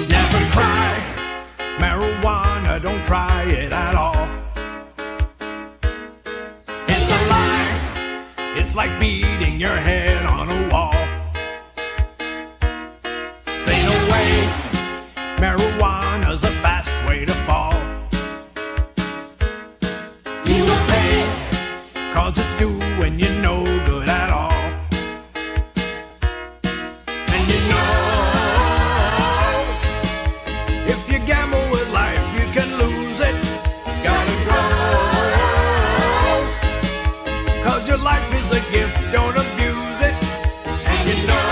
Never try marijuana, don't try it at all. It's a lie, it's like beating your head on a wall. Say no way, marijuana's a fast way to fall. You will pay, cause it's doing you no good at all. And you know, if you gamble with life, you can lose it. Gotta grow, cause your life is a gift, don't abuse it. And you know,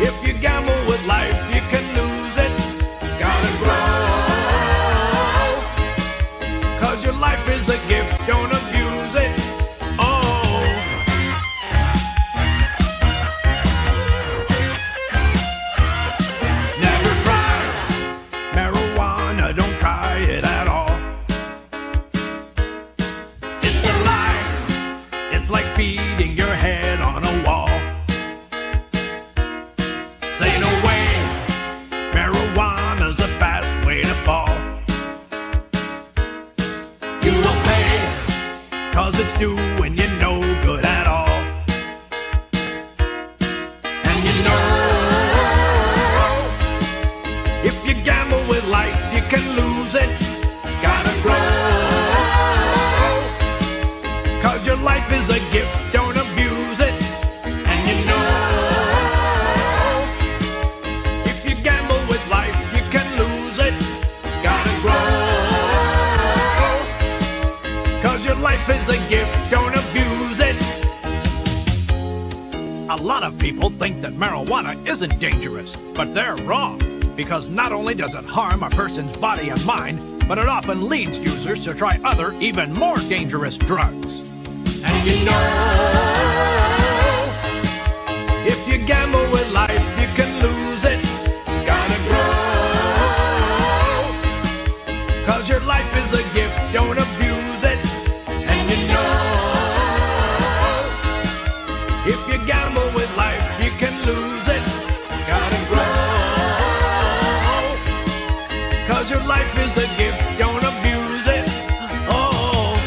if you gamble with life, you can lose it. Gotta grow, cause your life is a gift, don't abuse it. Oh, never try marijuana, don't try it at all. It's a lie, it's like beating your head on a wall. Say no way, marijuana's a fast way to fall. You will pay, cause it's doing you no good at all. And you know, if you gamble with life, you can lose it. Gotta grow, cause your life is a gift, don't abuse it. And you know, if you gamble with life, you can lose it. Gotta grow, cause your life is a gift, don't abuse it. A lot of people think that marijuana isn't dangerous, but they're wrong. Because not only does it harm a person's body and mind, but it often leads users to try other, even more dangerous drugs. And you know, if you gamble with life, you can lose it. Gotta grow, cause your life is a gift, don't abuse it. And you know, if you gamble with life, you can lose it. Gotta grow, cause your life is a gift, don't abuse it. Oh,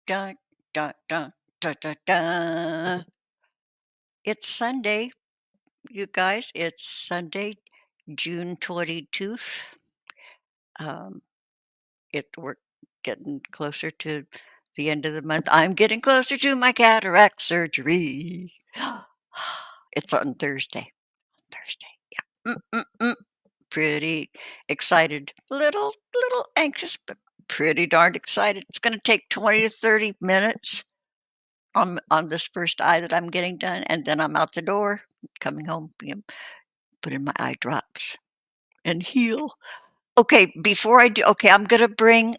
Dun, dun, dun, dun, dun, dun. It's Sunday, you guys. It's Sunday, June 22nd. We're getting closer to the end of the month. I'm getting closer to my cataract surgery. It's on Thursday. Yeah. Pretty excited. Little anxious, but pretty darned excited. It's going to take 20 to 30 minutes on this first eye that I'm getting done, and then I'm out the door, coming home, put in my eye drops and heal. Okay, before I do, I'm going to bring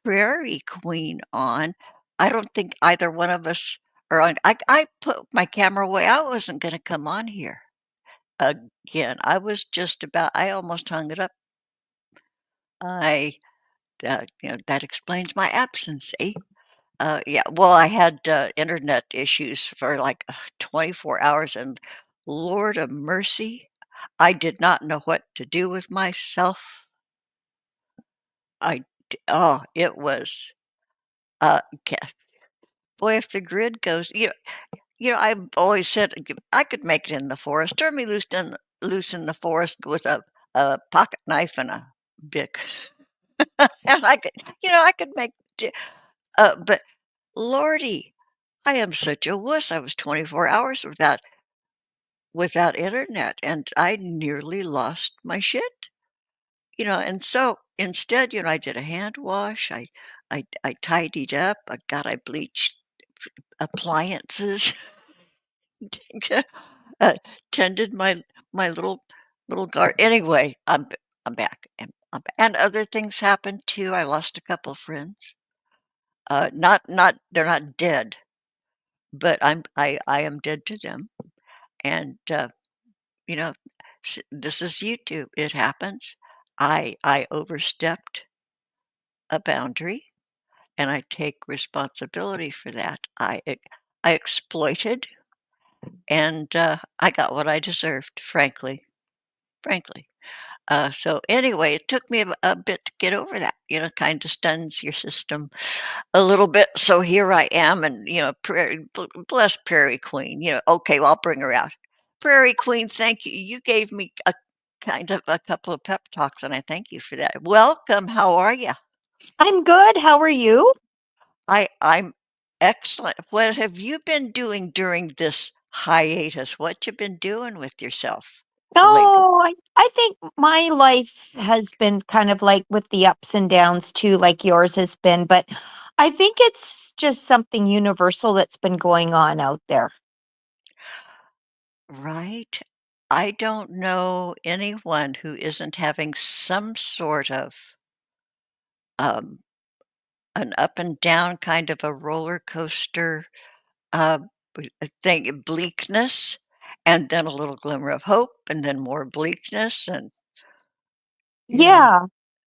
Prairie Queen on. I don't think either one of us are on. I put my camera away. I wasn't going to come on here again. I was just about. I almost hung it up. That explains my absence. Eh? Yeah. Well, I had internet issues for like 24 hours, and Lord of mercy, I did not know what to do with myself. It was. Ca- Boy, if the grid goes, I've always said I could make it in the forest. Turn me loose in the forest with a pocket knife and a bic, and I could make. But Lordy, I am such a wuss. I was 24 hours without internet, and I nearly lost my shit. And so instead, I did a hand wash. I tidied up. I bleached appliances. Tended my little garden. Anyway, I'm back, and and other things happened too. I lost a couple friends. Not they're not dead, but I am dead to them. And you know, This is YouTube. It happens. I overstepped a boundary, and I take responsibility for that. I exploited, and I got what I deserved, frankly. So anyway, it took me a bit to get over that. Kind of stuns your system a little bit. So here I am, and bless Prairie Queen. Okay, well, I'll bring her out. Prairie Queen, thank you. You gave me a kind of a couple of pep talks, and I thank you for that. Welcome. How are you? I'm good. How are you? I'm excellent. What have you been doing during this hiatus? What you been doing with yourself lately? Oh, I think my life has been kind of like with the ups and downs too, like yours has been. But I think it's just something universal that's been going on out there. Right? I don't know anyone who isn't having some sort of um, an up and down kind of a roller coaster uh, thing, bleakness, and then a little glimmer of hope, and then more bleakness, and you know. Yeah.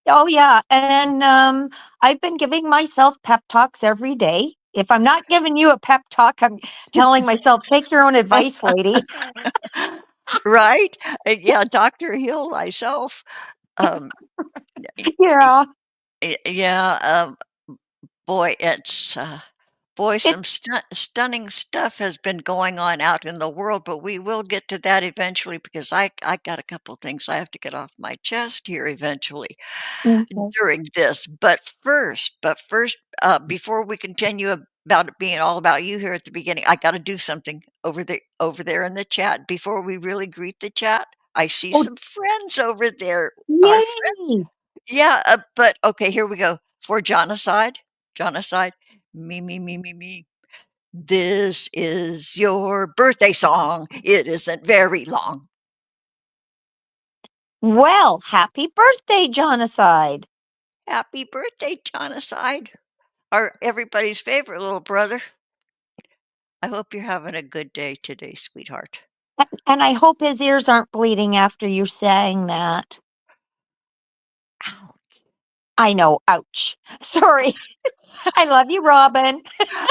Oh, yeah. And then I've been giving myself pep talks every day. If I'm not giving you a pep talk, I'm telling myself, take your own advice, lady. Right? Yeah, Dr. Hill myself. Um, y- Yeah. yeah, boy, it's boy, It, some stunning stuff has been going on out in the world, but we will get to that eventually because I got a couple things I have to get off my chest here eventually okay. during this. But first, before we continue about it being all about you here at the beginning, I got to do something over there in the chat before we really greet the chat. I see Oh, some friends over there. Our friends, yay. yeah. But okay, here we go for Jonocide. Jonocide. Me. This is your birthday song. It isn't very long. Well, happy birthday, Jonaside. Happy birthday, Jonocide. Our everybody's favorite little brother. I hope you're having a good day today, sweetheart. And I hope his ears aren't bleeding after you saying that. Ow. I know, ouch. Sorry. I love you, Robin.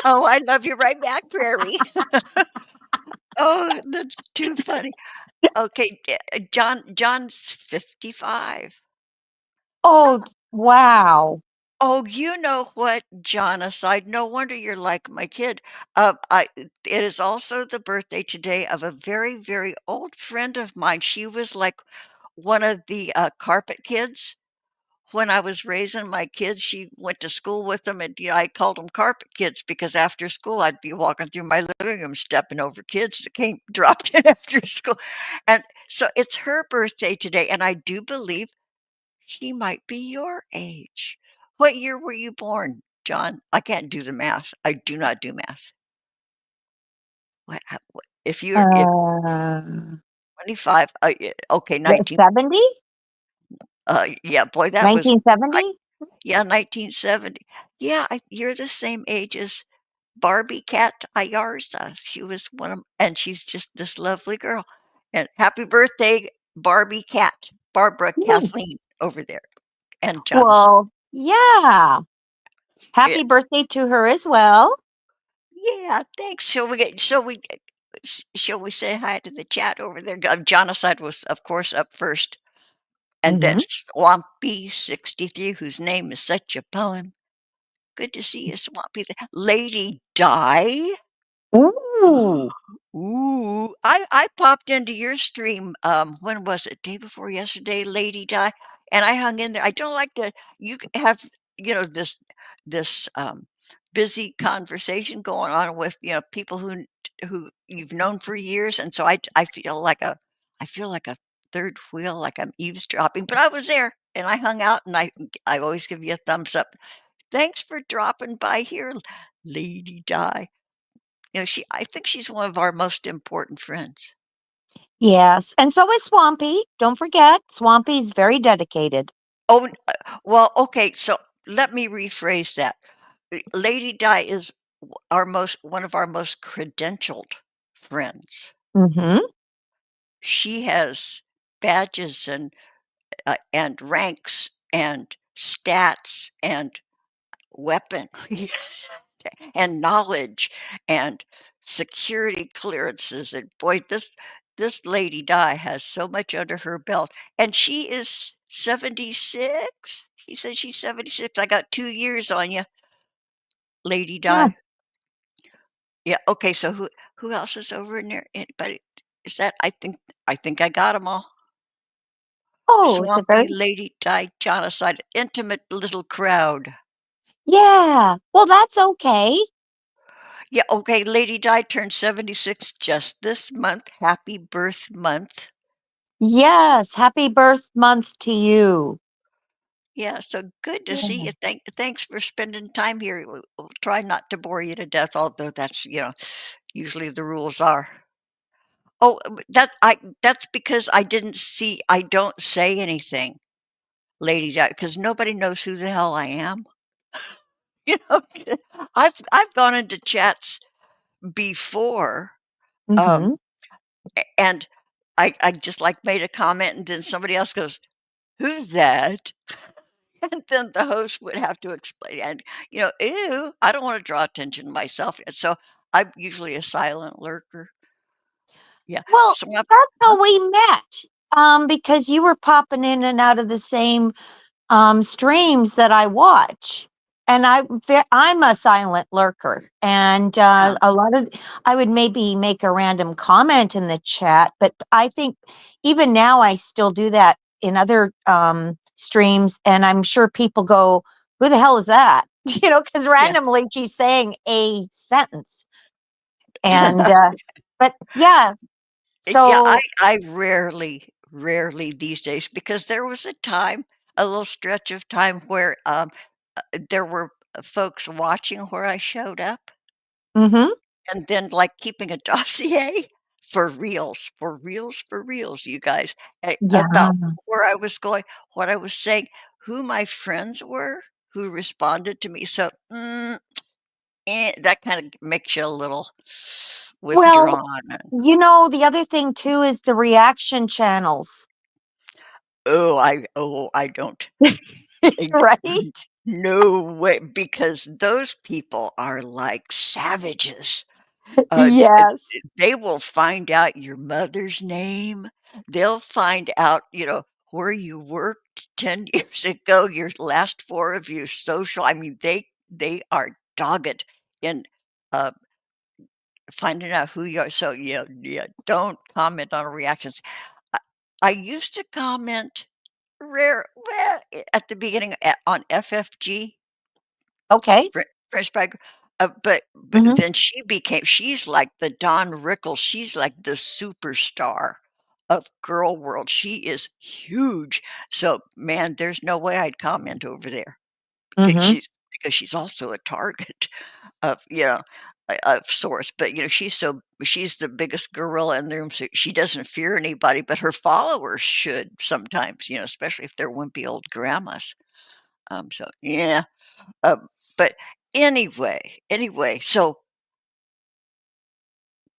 Oh, I love you right back, Prairie. Oh, that's too funny. Okay, John's 55. Oh, wow. Oh, you know what, Jonacide? No wonder you're like my kid. It is also the birthday today of a very, very old friend of mine. She was like one of the carpet kids when I was raising my kids. She went to school with them, and I called them carpet kids because after school I'd be walking through my living room stepping over kids that came dropped in after school. And so it's her birthday today, and I do believe she might be your age. What year were you born, John? I can't do the math. I do not do math. What if Uh, 25, okay, the 19, 70? yeah, boy, that was I 1970? yeah, 1970. Yeah, you're the same age as Barbie Cat Ayarza. She was and she's just this lovely girl. And happy birthday, Barbie Cat, Barbara Hmm. Kathleen over there, and Jonathan. Well, yeah. Happy birthday to her as well. Yeah, thanks. Shall we say hi to the chat over there? Jonacide was, of course, up first, and then Hmm. Swampy 63, whose name is such a poem. Good to see you, Swampy. Lady Di. Ooh. Ooh, I popped into your stream. When was it? Day before yesterday, Lady Di, and I hung in there. I don't like to. Have this busy conversation going on with people who you've known for years, and so I feel like a third wheel, like I'm eavesdropping. But I was there, and I hung out, and I always give you a thumbs up. Thanks for dropping by here, Lady Di. I think she's one of our most important friends. Yes. And so is Swampy. Don't forget, Swampy's very dedicated. Oh, well, okay, so let me rephrase that. Lady Di is one of our most credentialed friends. Hmm. She has badges and ranks and stats and weapon and knowledge and security clearances. And boy, this Lady Di has so much under her belt, and she is 76. She says she's 76. I got 2 years on you, Lady Yeah. Di. Yeah. Okay. So who else is over in there? Anybody? Is that? I think I got them all. Oh, it's a very Swampy Lady Di Genocide, intimate little crowd. yeah. Well, that's okay. Yeah, okay, Lady Di turned 76 just this month. Happy birth month. Yes, happy birth month to you. Yeah, so good to see Yeah. you. Thanks for spending time here. We'll try not to bore you to death, although that's, usually the rules are. Oh, that's because I don't say anything, Lady Di, because nobody knows who the hell I am. You know, I've gone into chats before, um, Mhm. and I just like made a comment, and then somebody else goes, "Who's that?" And then the host would have to explain, and, ew, I don't wanna draw attention to myself, and so I'm usually a silent lurker. Yeah, Well, so I'm that's huh? how we met, because you were popping in and out of the same streams that I watch. And I'm a silent lurker, and Yeah, a lot of I would maybe make a random comment in the chat, but I think even now I still do that in other streams, and I'm sure people go, "Who the hell is that?" Because yeah. randomly she's saying a sentence, and but yeah, Yeah, I so I rarely these days because there was a little stretch of time where, there were, folks watching where I showed up. hmm And then, like, keeping a dossier for reals, you guys, yeah. about where I was going, what I was saying, who my friends were, who responded to me, so, that kinda makes you a little Well, withdrawn and, the other thing too is the reaction channels, I don't right? no way, because those people are like savages. Yes. They will find out your mother's name. They'll find out, where you worked 10 years ago, your last 4 of your social. I mean, they are dogged in, uh, finding out who you are. So, yeah, yeah, don't comment on reactions. I I used to comment at the beginning on FFG. Okay. Fresh Spider, but Mhm. then she's like the Don Rickles, she's like the superstar of girl world, she is huge, so, man, there's no way I'd comment over there Mhm. because she's also a target of, of sorts, but, she's the biggest gorilla in the room, so she doesn't fear anybody, but her followers should sometimes, especially if they're wimpy old grandmas, so, yeah. Um, but anyway, so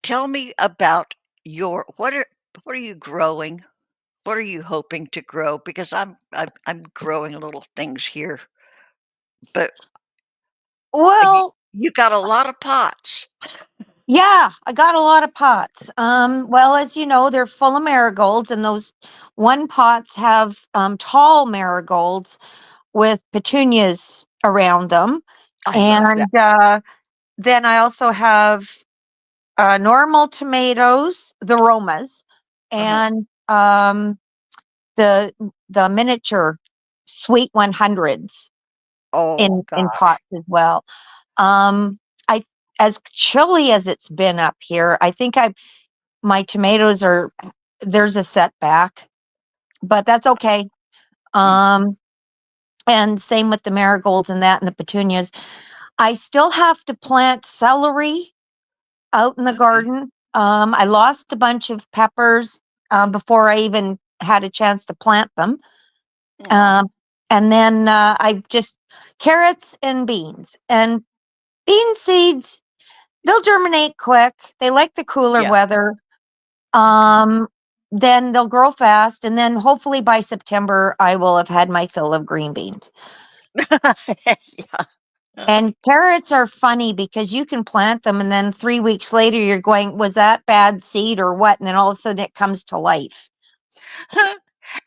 tell me about what are you growing? What are you hoping to grow? Because I'm growing little things here, but you, Well, you got a lot of pots. yeah, I got a lot of pots. Well, as you know, they're full of marigolds, and those one pots have tall marigolds with petunias around them. I love that. And then I also have normal tomatoes, the Romas, Uh-huh. and the the miniature sweet 100s Oh in gosh. pots as well. Um, I as chilly as it's been up here, I think I my tomatoes are there's a setback, but that's okay. Mm, Um, and same with the marigolds and that and the petunias. I still have to plant celery out in the okay. garden. I lost a bunch of peppers before I even had a chance to plant them. Aw, Um, and then I've just carrots and beans. And bean seeds, they'll germinate quick. They like the cooler yeah. weather. Okay. Um, then they'll grow fast, and then hopefully by September I will have had my fill of green beans. Yeah. And carrots are funny because you can plant them and then 3 weeks later you're going, was that bad seed or what? And then all of a sudden it comes to life.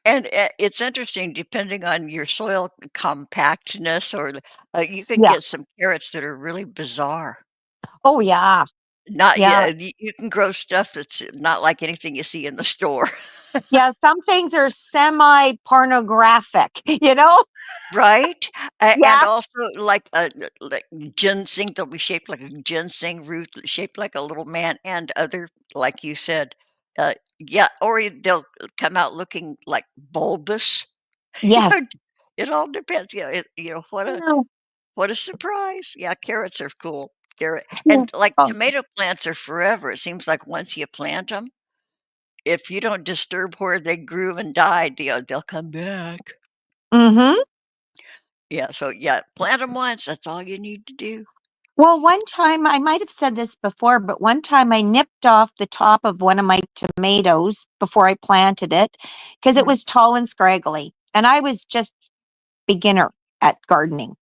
And, it's interesting depending on your soil compactness or you can Yeah. get some carrots that are really bizarre. Oh yeah. Not Yeah. yeah, you can grow stuff that's not like anything you see in the store. Yeah. Some things are semi pornographic, you know? Right? And Yeah. also, like ginseng, they'll be shaped like a ginseng root, shaped like a little man, and other, like you said, yeah, or they'll come out looking like bulbous. You Yes. know, it all depends, Yeah. what a surprise. Yeah, carrots are cool. Carrot Yeah. and, like, Oh, tomato plants are forever. It seems like once you plant them, if you don't disturb where they grew and died, they'll come back. mm-hmm. Yeah, so, yeah, plant them once, that's all you need to do. Well, one time, I might have said this before, but one time I nipped off the top of one of my tomatoes before I planted it because it Mhm. was tall and scraggly. And I was just beginner at gardening.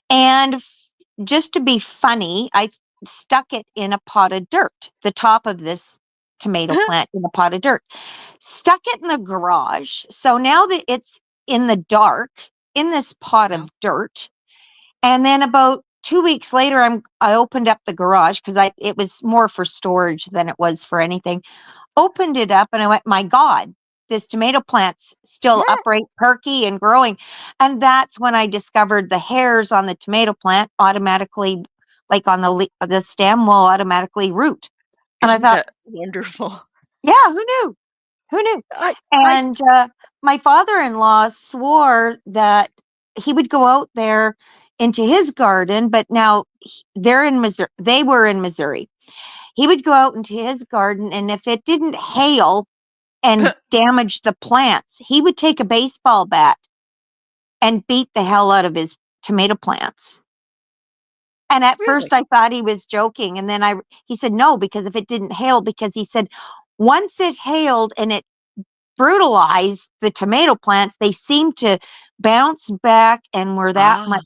And just to be funny, I stuck it in a pot of dirt, the top of this tomato plant in a pot of dirt, stuck it in the garage. So now that it's in the dark in this pot Yeah. of dirt, and then about 2 weeks later, I opened up the garage because I it was more for storage than it was for anything. Opened it up and I went, "My God, this tomato plant's still upright, perky, and growing." And that's when I discovered the hairs on the tomato plant automatically, like on the stem, will automatically root. And I Isn't thought, that wonderful? "Yeah, who knew? Who knew?" I And my father-in-law swore that he would go out there into his garden, but now they're in Missouri. They were in Missouri. He would go out into his garden, and if it didn't hail and damage the plants, he would take a baseball bat and beat the hell out of his tomato plants. And at really? first I thought he was joking, and then he said no, because if it didn't hail, because he said once it hailed and it brutalized the tomato plants, they seemed to bounce back and were that Ah, much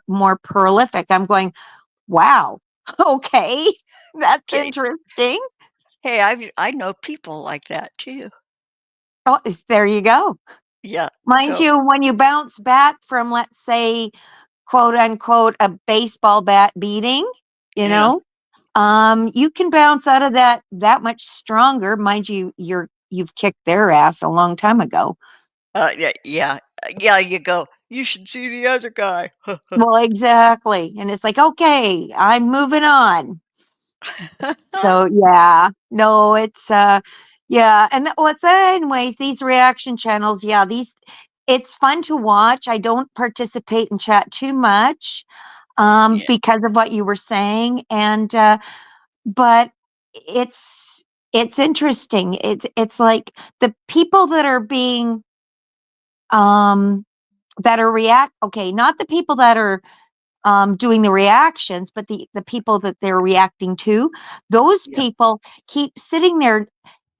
more prolific. I'm going, wow, okay, that's okay. interesting. Hey, I know people like that too. Oh, there you go. Yeah, Mind so you, when you bounce back from, let's say, quote unquote, a baseball bat beating, you yeah. know, you can bounce out of that much stronger. Mind you, you've kicked their ass a long time ago. Yeah, you go, "You should see the other guy." Well, exactly. And it's like, okay, I'm moving on. So yeah, no, yeah. And what's anyways, these reaction channels, yeah, it's fun to watch. I don't participate in chat too much, Yeah, because of what you were saying. And but it's interesting. It's like the people um that are react okay, not the people that are doing the reactions, but the people that they're reacting to, those yeah. people keep sitting there.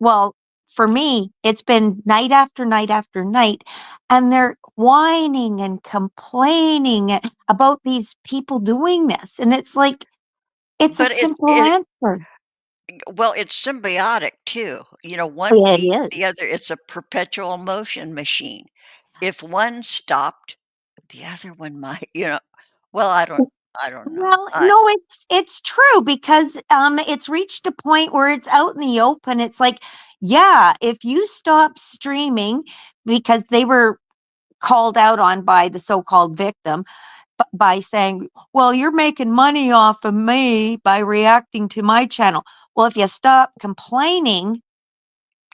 Well, for me, it's been night after night after night, and they're whining and complaining about these people doing this. And it's like, it's a But simple answer. it's symbiotic too. One It feeds is. the other. It's a perpetual motion machine. If one stopped, the other one might, well, I don't know. Well, no, it's true because it's reached a point where it's out in the open. It's like, yeah, if you stop streaming because they were called out on by the so-called victim by saying, "Well, you're making money off of me by reacting to my channel." Well, if you stop complaining,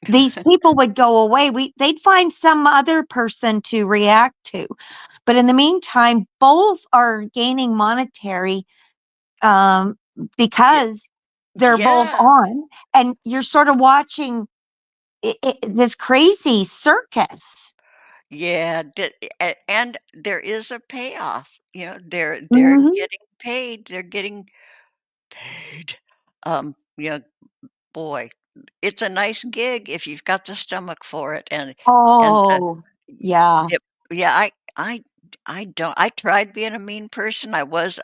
these people would go away. They'd find some other person to react to. But in the meantime, both are gaining monetary, um, Yeah, because they're both yeah, on, and you're sort of watching this crazy circus. yeah, and there is a payoff. They're Mhm. getting paid. They're getting paid. Um, you know, boy. it's a nice gig if you've got the stomach for it, and Oh, yeah. yep, yeah, I don't. I tried being a mean person. I was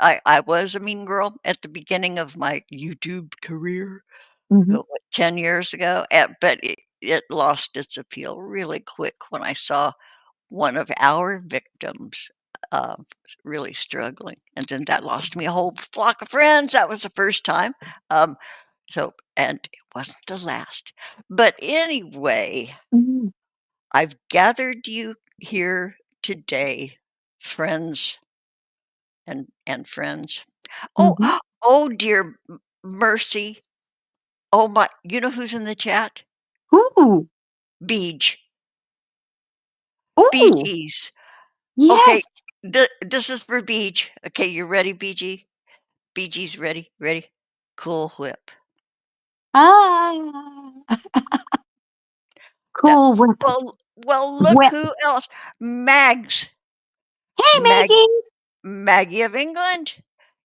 a mean girl at the beginning of my YouTube career, Mhm, 10 years ago, but it lost its appeal really quick when I saw one of our victims, um, really struggling, and then that lost me a whole flock of friends. That was the first time, um, and it wasn't the last. But anyway, mhm, I've gathered you here today, friends and friends. Oh, mhm. oh dear mercy. Oh my, you know who's in the chat? Ooh, Beej. Bee ooh, Gees. Okay, yes. this is for Beej. Okay, you ready, BG? Bee Gees ready? Ready? Cool Whip. Ah, That Cool Whip. well, look Whip. who else. Mags. Hey, Mag Maggie. Maggie of England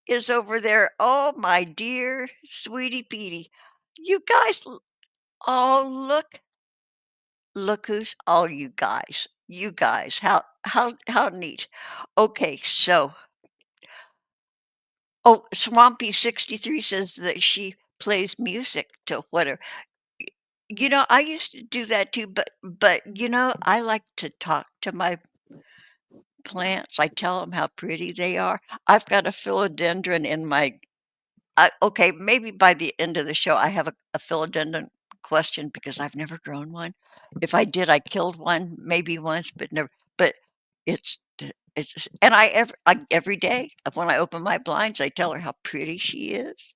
is over there. Oh, my dear sweetie Petey. You guys, oh, look who's all you guys. You guys, how neat. Okay, so, oh, Swampy63 says that she plays music to whatever. I used to do that too, but I like to talk to my plants. I tell them how pretty they are. I've got a philodendron in my okay, maybe by the end of the show, I have a philodendron question because I've never grown one. If I did, I killed one maybe once, but never. But and every day when I open my blinds, I tell her how pretty she is.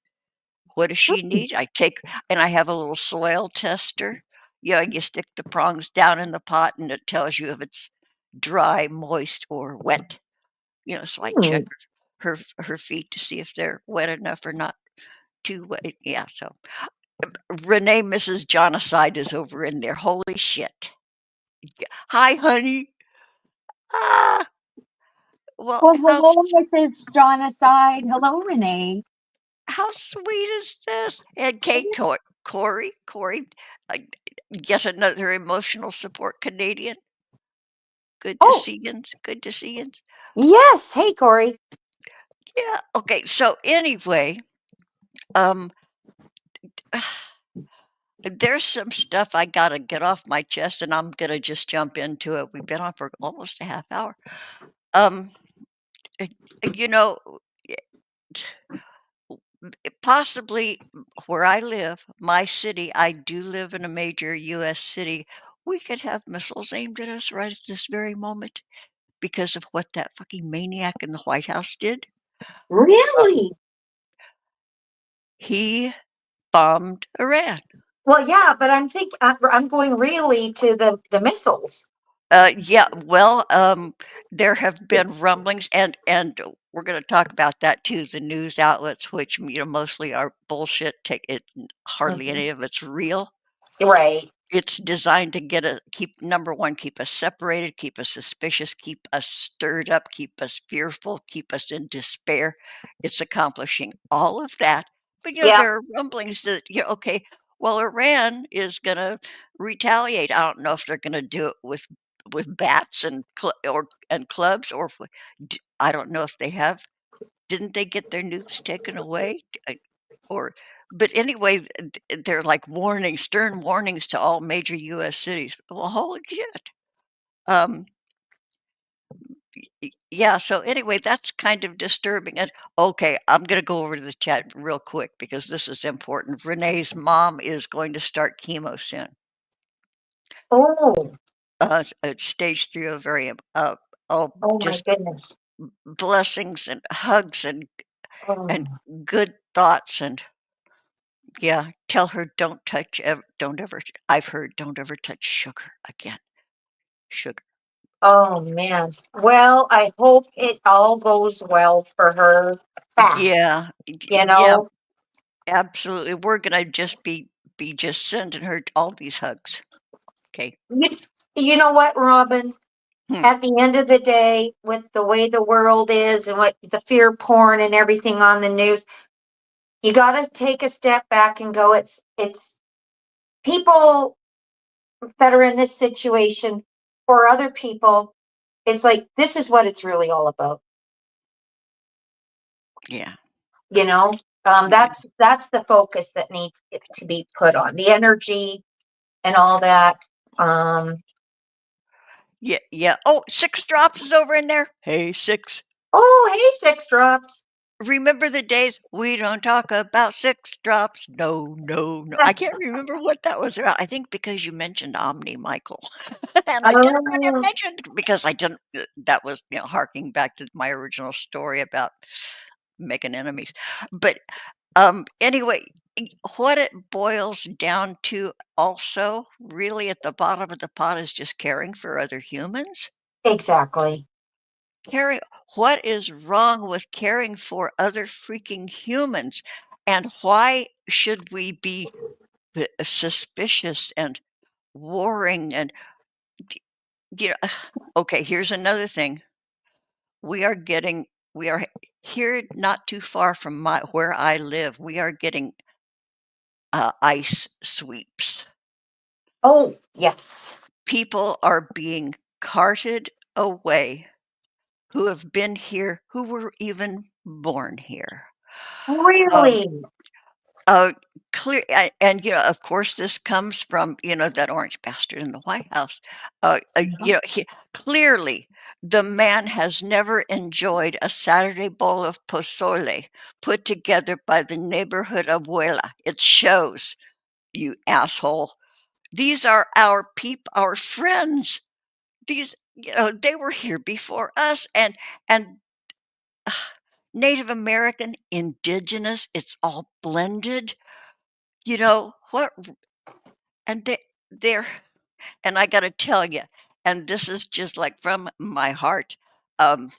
What does she need? I take and I have a little soil tester. You stick the prongs down in the pot, and it tells you if it's dry, moist, or wet. So I check Hmm. her feet to see if they're wet enough or not too wet. Yeah. So Renee, Mrs. Jonocide is over in there. Holy shit! Hi, honey. Ah, well, Well, hello, Mrs. John aside. Hello, Renee. how sweet is this? And Kate Corey, uh, yet another emotional support Canadian. Good to Oh, see you. Good to see you. yes. Hey, Corey. Yeah. Okay. So anyway, um, there's some stuff I gotta get off my chest, and I'm gonna just jump into it. We've been on for almost a half hour. Um, uh, you know, eh, possibly where I live, my city, I do live in a major U.S. city. We could have missiles aimed at us right at this very moment because of what that fucking maniac in the White House did. Uh, Really? he bombed Iran. Well, yeah, but I'm going really to the missiles. Yeah, well, there have been rumblings, and we're going to talk about that too. The news outlets, which mostly are bullshit, take it hardly Mhm. any of it's real. Right. It's designed to keep number one, keep us separated, keep us suspicious, keep us stirred up, keep us fearful, keep us in despair. It's accomplishing all of that. But Yeah. there are rumblings that okay, well, Iran is going to retaliate. I don't know if they're going to do it with bats and clubs, or I don't know if they have. Didn't they get their nukes taken away? Or but anyway, they're like warnings, stern warnings to all major U.S. cities. Well, holy shit. Um, yeah. So anyway, that's kind of disturbing. And okay, I'm going to go over to the chat real quick because this is important. Renee's mom is going to start chemo soon. Oh, At stage 3 ovarian. Oh, oh my just goodness. blessings and hugs and Oh, good thoughts and yeah. Tell her don't ever. I've heard don't ever touch sugar again. Sugar. oh man. Well, I hope it all goes well for her fast. Yeah, You yeah, know, absolutely. We're gonna just be just sending her all these hugs. Okay. you, you know what, Robin? Hmm. At the end of the day, with the way the world is and what the fear porn and everything on the news, you got to take a step back and go, it's people that are in this situation or other people, it's like, this is what it's really all about. Yeah. You know, Yeah. that's the focus that needs to be put on the energy and all that. Um, Yeah. Yeah. Oh, Six Drops is over in there. Hey, Six. oh, hey, Six Drops. Remember the days we don't talk about Six Drops? No, no, no. I can't remember what that was about. I think because you mentioned Omni Michael. And I didn't want to Oh, mention because I didn't that was, harking back to my original story about making enemies. But anyway, what it boils down to also really at the bottom of the pot is just caring for other humans. exactly. Caring What is wrong with caring for other freaking humans? And why should we be suspicious and warring and you know okay, here's another thing. We are getting we are here not too far from my where I live. We are getting ice sweeps. Oh, yes. People are being carted away who have been here, who were even born here. Um, Really? uh, and of course, this comes from that orange bastard in the White House. Mhm. Clearly, the man has never enjoyed a Saturday bowl of pozole put together by the neighborhood abuela. It shows, you asshole. These are our friends. These, they were here before us, and Native American, indigenous, it's all blended. What and they're and I gotta tell you, and this is just, like, from my heart, um,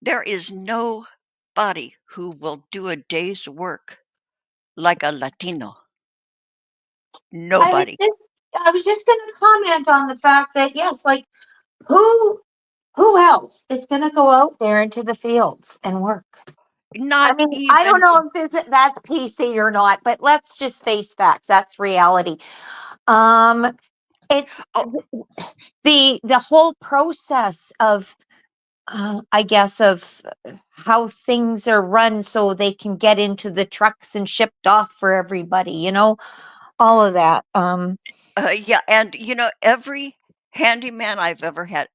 there is nobody who will do a day's work like a Latino. I was Nobody. just, I was just going to comment on the fact that yes, like who, who else is going to go out there into the fields and work? I Not mean, I don't even know if that's PC or not, but let's just face facts. That's reality. Um, it's oh, the whole process of, I guess, of how things are run so they can get into the trucks and shipped off for everybody. All of that. yeah, and, every handyman I've ever had,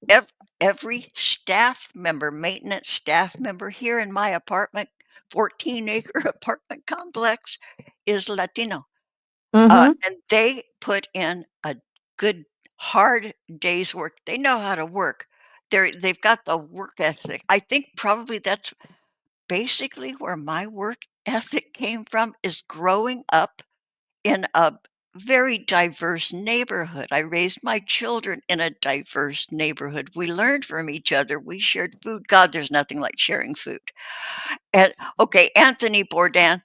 every staff member, maintenance staff member here in my apartment, 14-acre apartment complex is Latino. Mm-hmm. And they put in a good, hard day's work. They know how to work. They've got the work ethic. I think probably that's basically where my work ethic came from, is growing up in a very diverse neighborhood. I raised my children in a diverse neighborhood. We learned from each other. We shared food. God, there's nothing like sharing food. And okay, Anthony Bourdain,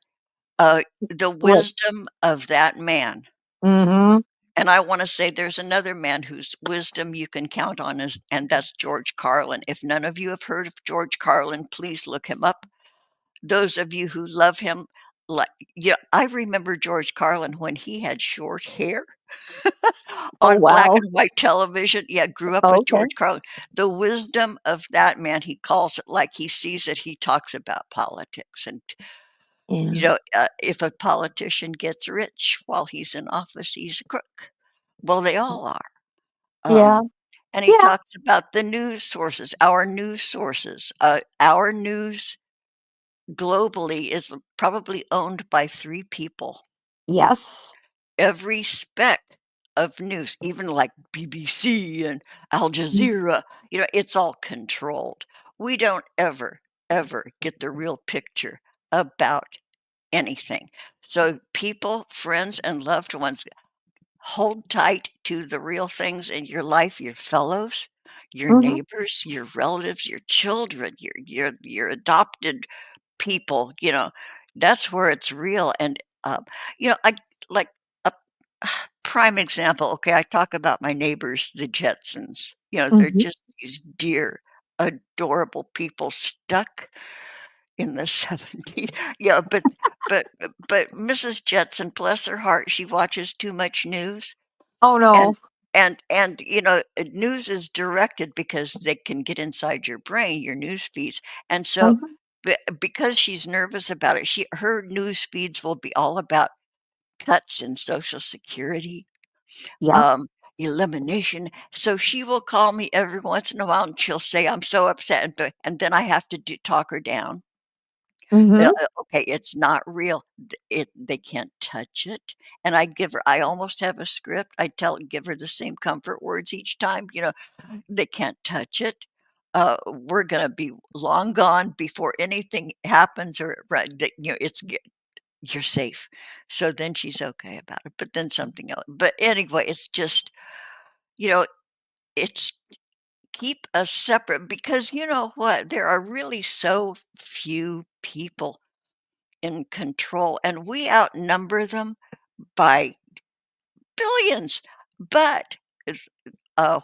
the wisdom of that man. Mm-hmm. And I wanna say there's another man whose wisdom you can count on, and that's George Carlin. If none of you have heard of George Carlin, please look him up. Those of you who love him, like yeah, I remember George Carlin when he had short hair Oh, on black wow. and white television. Yeah, grew up with Okay. George Carlin. The wisdom of that man, he calls it like he sees it. He talks about politics and, Yeah. if a politician gets rich while he's in office, he's a crook. Well, they all are. Yeah. And he Yeah. talks about the news sources, our news sources. Our news globally is probably owned by 3 people. Yes. Every speck of news, even like BBC and Al Jazeera, it's all controlled. We don't ever get the real picture about anything. So people, friends, and loved ones, hold tight to the real things in your life, your fellows, your Mm-hmm. neighbors, your relatives, your children, your adopted people, that's where it's real. And I like a prime example. Okay, I talk about my neighbors, the Jetsons. They're Mm-hmm. just these dear, adorable people stuck. in the 70s. Yeah, but Mrs. Jetson, bless her heart, she watches too much news, Oh, and no. news is directed because they can get inside your brain, your news feeds, and so Mhm. because she's nervous about it, her news feeds will be all about cuts in Social Security, Yep. um, elimination. So she will call me every once in a while, and she'll say, "I'm so upset," and then I have to talk her down. Mhm. Okay, it's not real. They can't touch it. And I almost have a script. Give her the same comfort words each time. They can't touch it. We're gonna be long gone before anything happens, or right, you're safe. So then she's okay about it. But then something else. But anyway, it's just you know, it's keep us separate, because you know what? There are really so few people in control, and we outnumber them by billions. But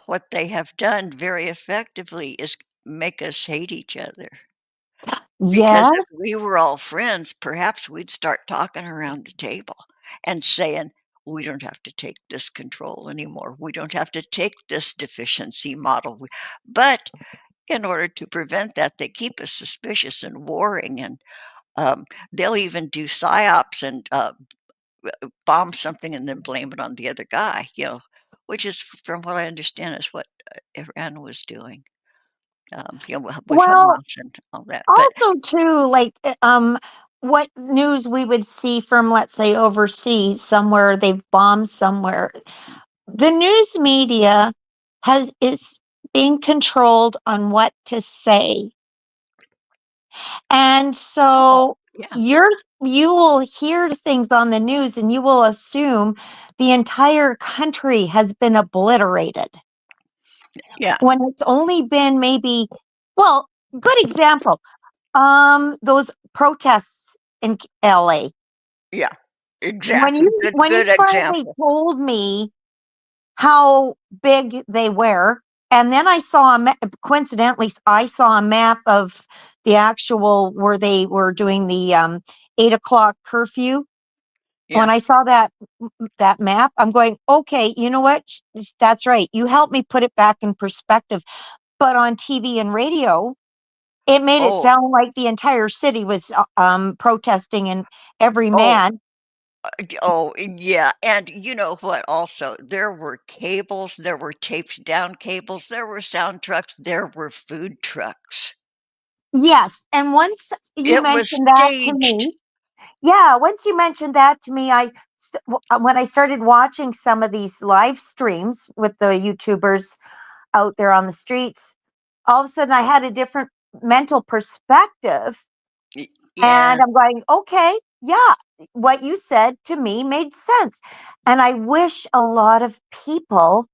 what they have done very effectively is make us hate each other. Because Yeah. if we were all friends, perhaps we'd start talking around the table and saying, we don't have to take this control anymore. We don't have to take this deficiency model. But in order to prevent that, they keep us suspicious and warring, and they'll even do psyops and bomb something and then blame it on the other guy, which is, from what I understand, is what Iran was doing, with Well, Hamas and all that. But also too, like, what news we would see from, let's say, overseas, somewhere they've bombed somewhere. The news media is being controlled on what to say. And oh, so yeah, you will hear things on the news and you will assume the entire country has been obliterated yeah, when it's only been maybe, well, good example. Those protests in LA. yeah, exactly. When you Good finally example. told me how big they were, and then coincidentally, I saw a map of the actual where they were doing the 8 o'clock curfew. Yeah. When I saw that map, I'm going, okay, you know what? That's right. You helped me put it back in perspective. But on TV and radio, it made it Oh, sound like the entire city was protesting, and every oh, man. yeah. And you know what? Also, there were cables, there were taped down cables, there were sound trucks, there were food trucks. Yes, and once you It was mentioned that to staged. me, yeah, once you mentioned that to me, when I started watching some of these live streams with the YouTubers out there on the streets, all of a sudden I had a different mental perspective, Yeah. and I'm going, okay, yeah, what you said to me made sense. And I wish a lot of people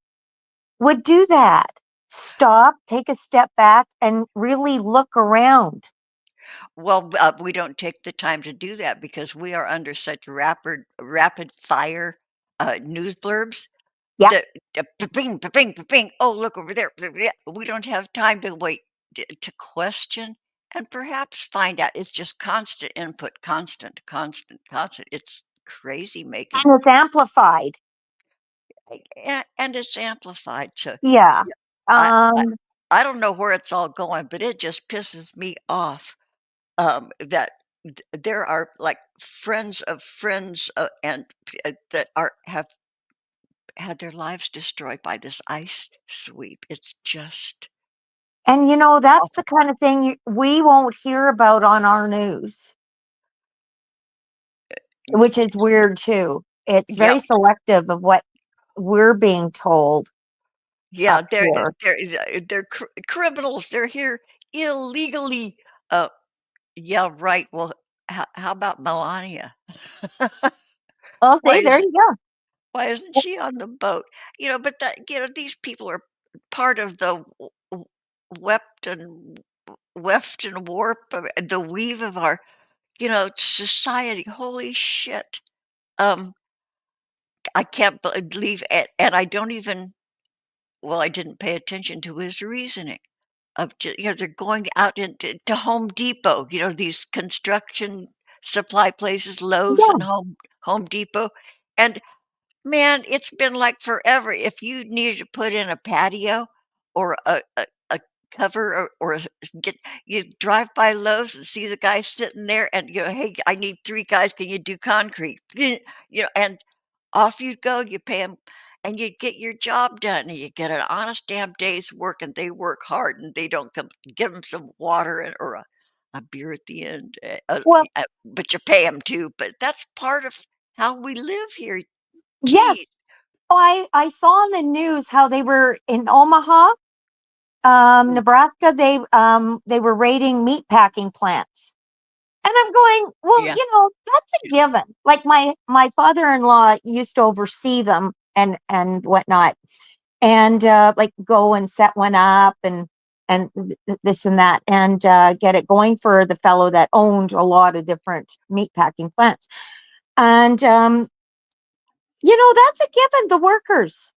would do that. Stop, take a step back, and really look around. Well, we don't take the time to do that because we are under such rapid fire news blurbs Yeah. that bing, bing, bing. Oh, look over there. We don't have time to wait to question and perhaps find out. It's just constant input, constant, constant, constant. It's crazy making, And it's amplified. and it's amplified. So Yeah. yeah, I, I Um, I don't know where it's all going, but it just pisses me off, that there are like friends of friends, and that are have had their lives destroyed by this ice sweep. It's just and that's the awful. kind of thing we won't hear about on our news, Y- which is weird too. It's Yeah, very selective of what we're being told yeah, up here. they're criminals. They're here illegally. Uh, yeah, right. Well, how about Melania? Oh, Why see, there isn't you go. why isn't she on the boat? But these people are part of the wept and weft and warp, the weave of our, society. Holy shit. Um, I can't believe it, and I don't even well, I didn't pay attention to his reasoning. they're going out into to Home Depot, these construction supply places, Lowe's Yeah. and Home Depot, and man, it's been like forever. If you needed to put in a patio or a cover or get you drive by Lowe's and see the guy sitting there and you go, "Hey, I need 3 guys. Can you do concrete?" And off you go. You pay them, and you get your job done, and you get an honest damn day's work, and they work hard, and they don't come give them some water or a beer at the end, Well, but you pay them too. But that's part of how we live here. yes. Gee, I saw on the news how they were in Omaha, mm, Nebraska. They were raiding meat packing plants. And I'm going, well, yeah, that's a given. Like my father-in-law used to oversee them and whatnot, and like go and set one up and this and that, and get it going for the fellow that owned a lot of different meat packing plants. And that's a given. The workers,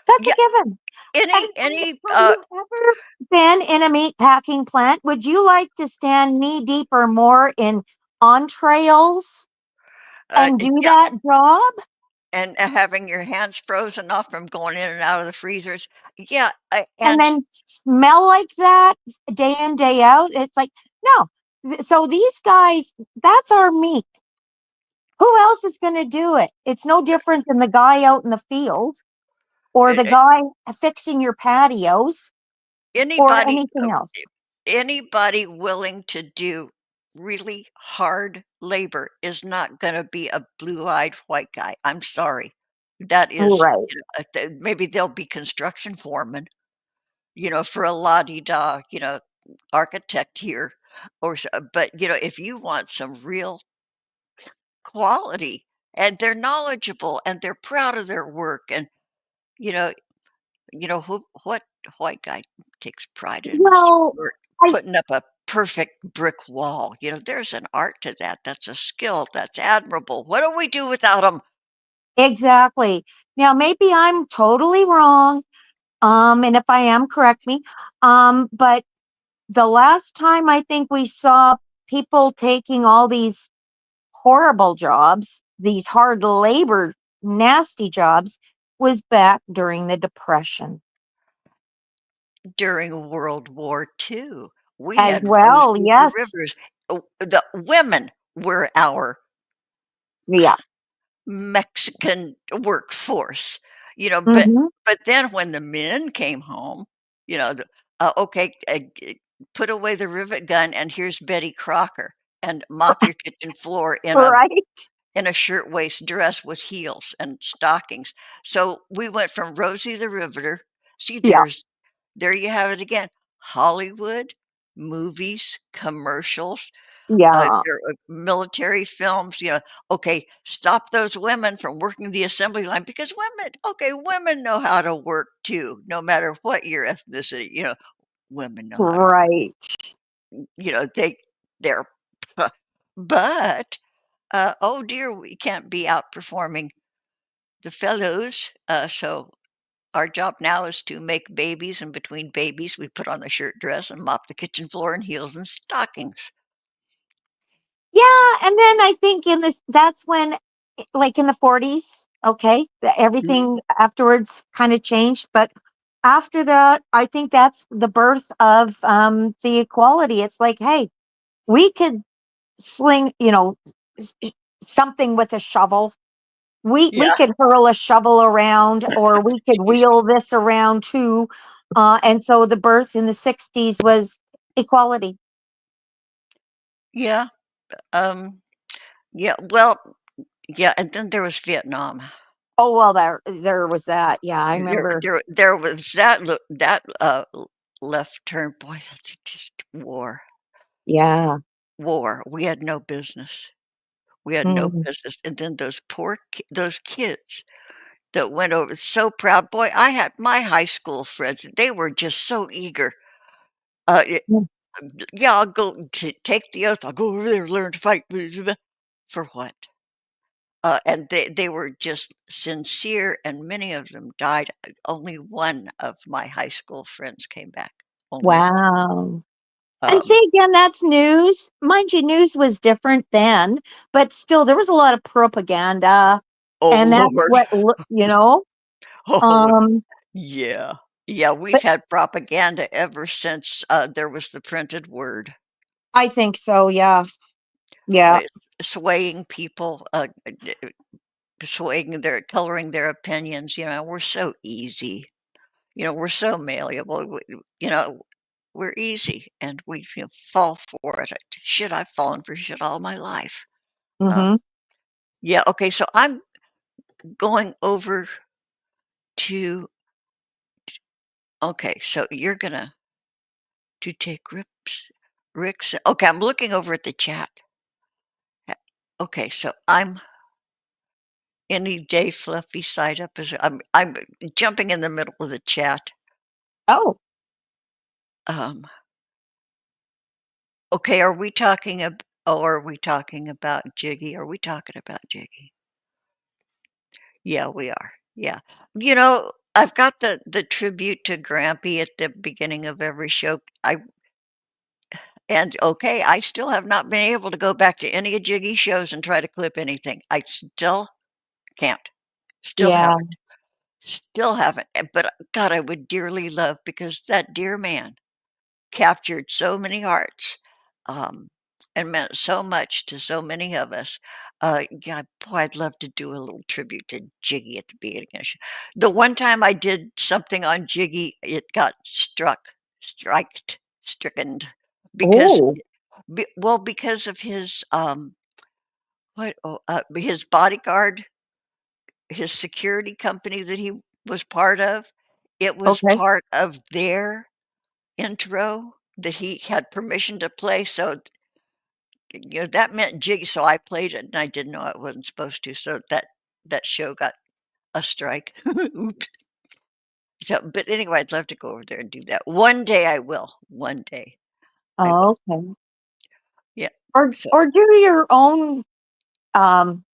that's a yeah. given. And Any have you ever been in a meat packing plant? Would you like to stand knee deep or more in entrails and do yeah, that job and having your hands frozen off from going in and out of the freezers. Yeah, and and then smell like that day in, day out? It's like, no. So these guys, that's our meat. Who else is going to do it? It's no different than the guy out in the field or the uh, guy fixing your patios or anybody anything else. anybody willing to do really hard labor is not going to be a blue-eyed white guy. I'm sorry. That is, Right. maybe they'll be construction foremen, for a la-di-da, architect here, but if you want some real quality, and they're knowledgeable and they're proud of their work, and you know what white guy takes pride in his Well, work, I putting up a perfect brick wall? There's an art to that. That's a skill. That's admirable. What do we do without them? exactly. Now maybe I'm totally wrong. And if I am, correct me. But the last time I think we saw people taking all these horrible jobs, these hard labor, nasty jobs, was back during the Depression During World War II, we as had rows well. through the Yes. rivers. The women were our Yeah. Mexican workforce, you know, but Hmm. but then when the men came home, okay, put away the rivet gun, and here's Betty Crocker, and mop your kitchen floor Right. in a shirtwaist dress with heels and stockings. So we went from Rosie the Riveter. See, Yeah. there you have it again. Hollywood, movies, commercials, Yeah. military films, okay, stop those women from working the assembly line, because women know how to work too, no matter what your ethnicity, women know how to work. Right. They're but, oh dear, we can't be outperforming the fellows, so our job now is to make babies, and between babies, we put on a shirt dress and mop the kitchen floor in heels and stockings. Yeah, and then I think in this that's when like in the 40s, okay, Mhm. everything afterwards kind of changed, but after that, I think that's the birth of the equality. It's like, hey, we could sling, s- something with a shovel. We Yeah. could hurl a shovel around or we could Jeez. wheel this around too. And so the birth in the 60s was equality. Yeah, um, yeah, well, yeah, and then there was Vietnam. Oh well, there was that. Yeah, I remember. There was that left turn. Boy, that's just war. Yeah. War. We had no business. We had no Mm. business, and then those kids that went over so proud. Boy, I had my high school friends, they were just so eager. Y Mm. yeah, I'll go to take the oath, I'll go over there, and learn to fight. For what? And they were just sincere, and many of them died. Only one of my high school friends came back. only, Wow. And um, see, again, that's news. Mind you, news was different then, but still, there was a lot of propaganda, oh, and that's Lord. what, Oh, um, yeah. Yeah, we've but had propaganda ever since, there was the printed word, I think so, yeah, yeah, like, swaying people, swaying their coloring their opinions, we're so easy. We're so malleable. We're easy and we fall for it. Shit, I've fallen for shit all my life. Um, mhm. yeah, okay, so I'm going over to, okay, so you're gonna to take Rick's. Okay, I'm looking over at the chat. Uh, Okay, so I'm any day fluffy side up as I'm jumping in the middle of the chat. Oh, Um, okay, are we talking are we talking about Jiggy? Are we talking about Jiggy? Yeah, we are. Yeah. I've got the tribute to Grampy at the beginning of every show. Okay, I still have not been able to go back to any of Jiggy's shows and try to clip anything. I still can't. Still yeah, haven't. Still haven't. But God, I would dearly love because that dear man captured so many hearts, um, and meant so much to so many of us. Yeah, boy, I'd love to do a little tribute to Jiggy at the beginning of the show. The one time I did something on Jiggy, it got stricken because, oh, well, because of his bodyguard, his security company that he was part of. It was okay. part of their intro that he had permission to play, so, that meant Jiggy, so I played it, and I didn't know I wasn't supposed to, so that show got a strike. Oops. So, but anyway, I'd love to go over there and do that. One day I will. One day I will. Okay. Yeah. So Or do your own, um,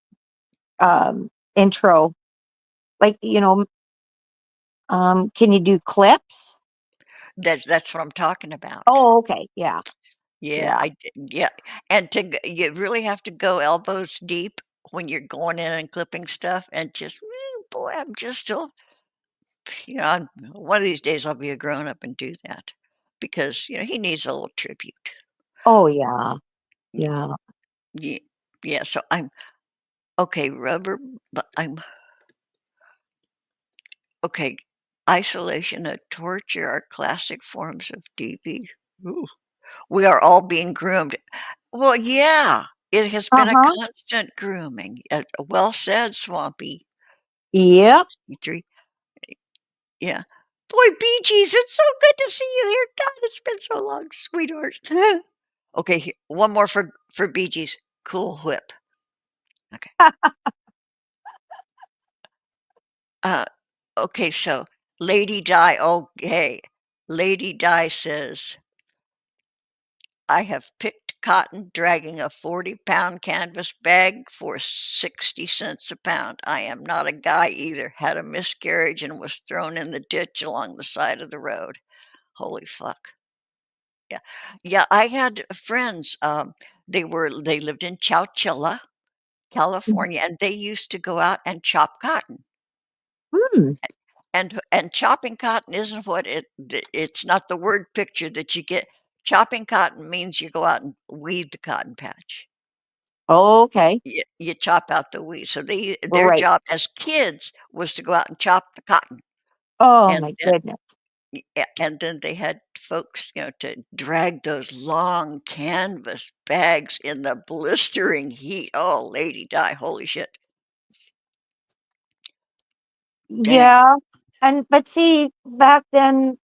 intro, like, can you do clips? that's what I'm talking about. Oh, okay, yeah, Yeah, yeah. I did. Yeah, and you really have to go elbows deep when you're going in and clipping stuff, and just boy, I'm just still, one of these days I'll be a grown up and do that because he needs a little tribute. Oh, yeah, yeah. Yeah, yeah. So I'm okay. But I'm okay. Isolation and torture are classic forms of DV. Ooh. We are all being groomed. Well, yeah, it has been a Uh-huh. constant grooming. Well said, Swampy Yep. 63. Yeah. Boy, Bee Gees, it's so good to see you here. God, it's been so long, sweetheart. Okay, one more for Bee Gees. Cool Whip. Okay. Uh, okay, so Lady Di. Oh, hey, Lady Di says, I have picked cotton dragging a 40-pound canvas bag for 60 cents a pound. I am not a guy either. Had a miscarriage and was thrown in the ditch along the side of the road. Holy fuck. Yeah. Yeah, I had friends, they lived in Chowchilla, California, and they used to go out and chop cotton. Hmm. And chopping cotton isn't what it's not the word picture that you get. Chopping cotton means you go out and weed the cotton patch. Okay. You chop out the weeds. So their Right. job as kids was to go out and chop the cotton, Oh and my then goodness. yeah, and then they had folks, to drag those long canvas bags in the blistering heat. Oh, lady die, holy shit. Dang. Yeah. But see, back then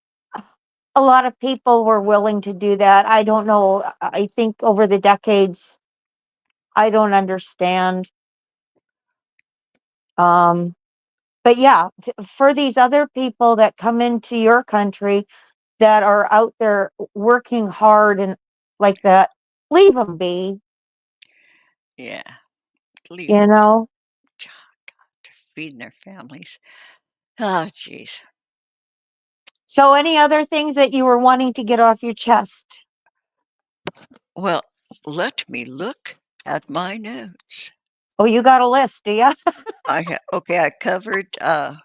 a lot of people were willing to do that. I don't know. I think over the decades, I don't understand. Um, but yeah, for these other people that come into your country that are out there working hard and like that, leave them be, Yeah, leave you them be. know? God, they're feeding their families. Oh, jeez. So, any other things that you were wanting to get off your chest? Well, let me look at my notes. Oh, you got a list, do you? Okay, I covered the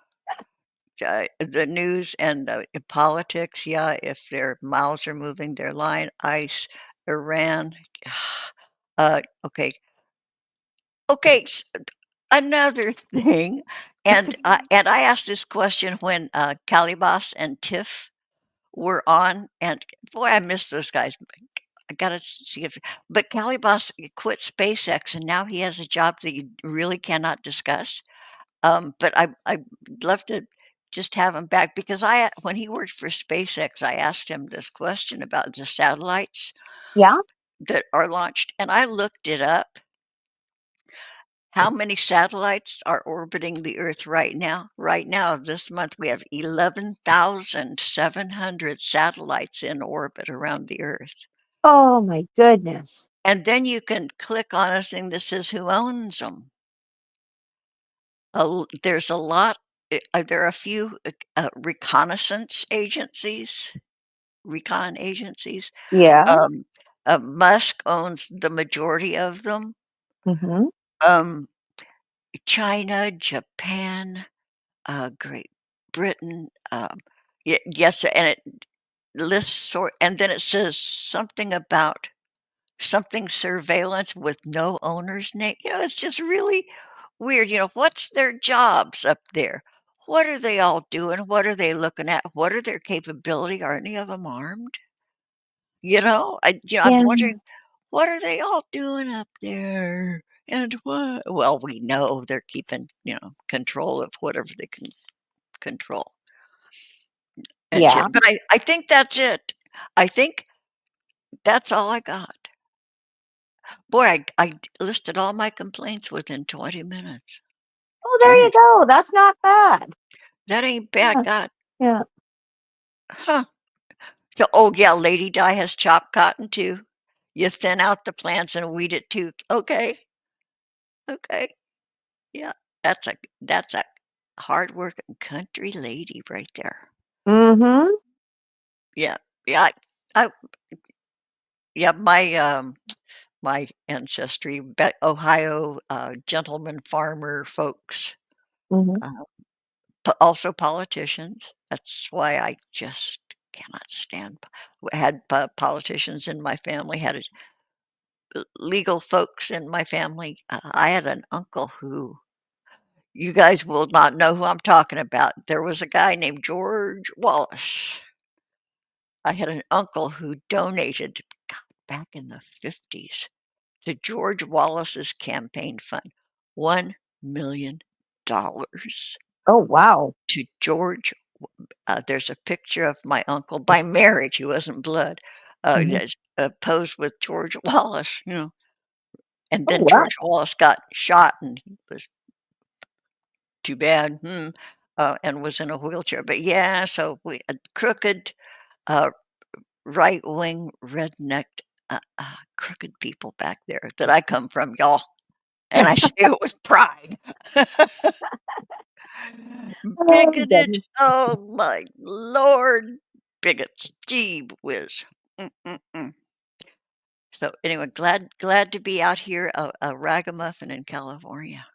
news and the politics. Yeah, if their mouths are moving, they're lying. ICE, Iran. Okay, okay. Another thing, and I asked this question when Calibas and Tiff were on, and boy, I miss those guys. I gotta see if, but Calibas quit SpaceX, and now he has a job that you really cannot discuss. But I'd love to just have him back because when he worked for SpaceX, I asked him this question about the satellites Yeah. that are launched, and I looked it up. How many satellites are orbiting the Earth right now? Right now, this month, we have 11,700 satellites in orbit around the Earth. Oh my goodness. And then you can click on a thing that says who owns them. There's a lot. There are a few reconnaissance agencies, recon agencies. Yeah. Um, Musk owns the majority of them. Mhm. Um, China, Japan, Great Britain. Yes, and it lists sort, and then it says something about something surveillance with no owner's name. It's just really weird. What's their jobs up there? What are they all doing? What are they looking at? What are their capability? Are any of them armed? I'm Yeah. wondering, what are they all doing up there? And what? Well, we know they're keeping, control of whatever they can control and Yeah. shit. But I think that's it. I think that's all I got. Boy, I listed all my complaints within 20 minutes. Oh, there you Jeez, go. That's not bad. that ain't bad. Yeah. God, Yeah. huh? So, oh yeah, Lady Di has chopped cotton too. You thin out the plants and weed it too. Okay, okay, yeah, that's a hardworking country lady right there. Mhm. Yeah, yeah, I yeah, my ancestry, Ohio, gentleman farmer folks, Mhm. uh, also politicians. That's why I just cannot stand. Had politicians in my family. Had legal folks in my family. I had an uncle who you guys will not know who I'm talking about. There was a guy named George Wallace. I had an uncle who donated, God, back in the 50s, to George Wallace's campaign fund, $1 million Oh, wow. to George. There's a picture of my uncle by marriage. He wasn't blood. Mhm. That's, posed with George Wallace. And Oh, then wow. George Wallace got shot, and he was too bad, and was in a wheelchair. But yeah, so we crooked, uh, right wing, rednecked, crooked people back there that I come from, y'all. And I say it with pride. Oh, Bigoted, goodness. oh my lord, bigots, gee whiz. Mm-mm-mm. So anyway, glad to be out here, a ragamuffin in California.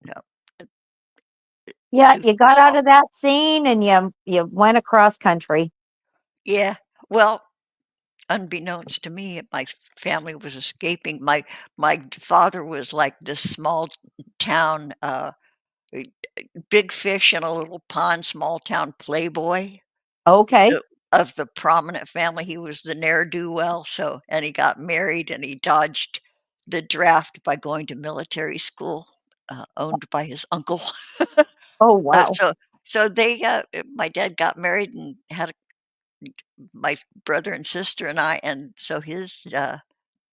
No, Yeah, you super got out salt. of that scene and you went across country. Yeah, well, unbeknownst to me, my family was escaping. My father was like this small town, eh, big fish in a little pond, small town playboy. Okay. Of the prominent family, he was the ne'er-do-well, and he got married, and he dodged the draft by going to military school, owned by his uncle. Oh, Uh, wow. so my dad got married and had my brother and sister and I, and so his,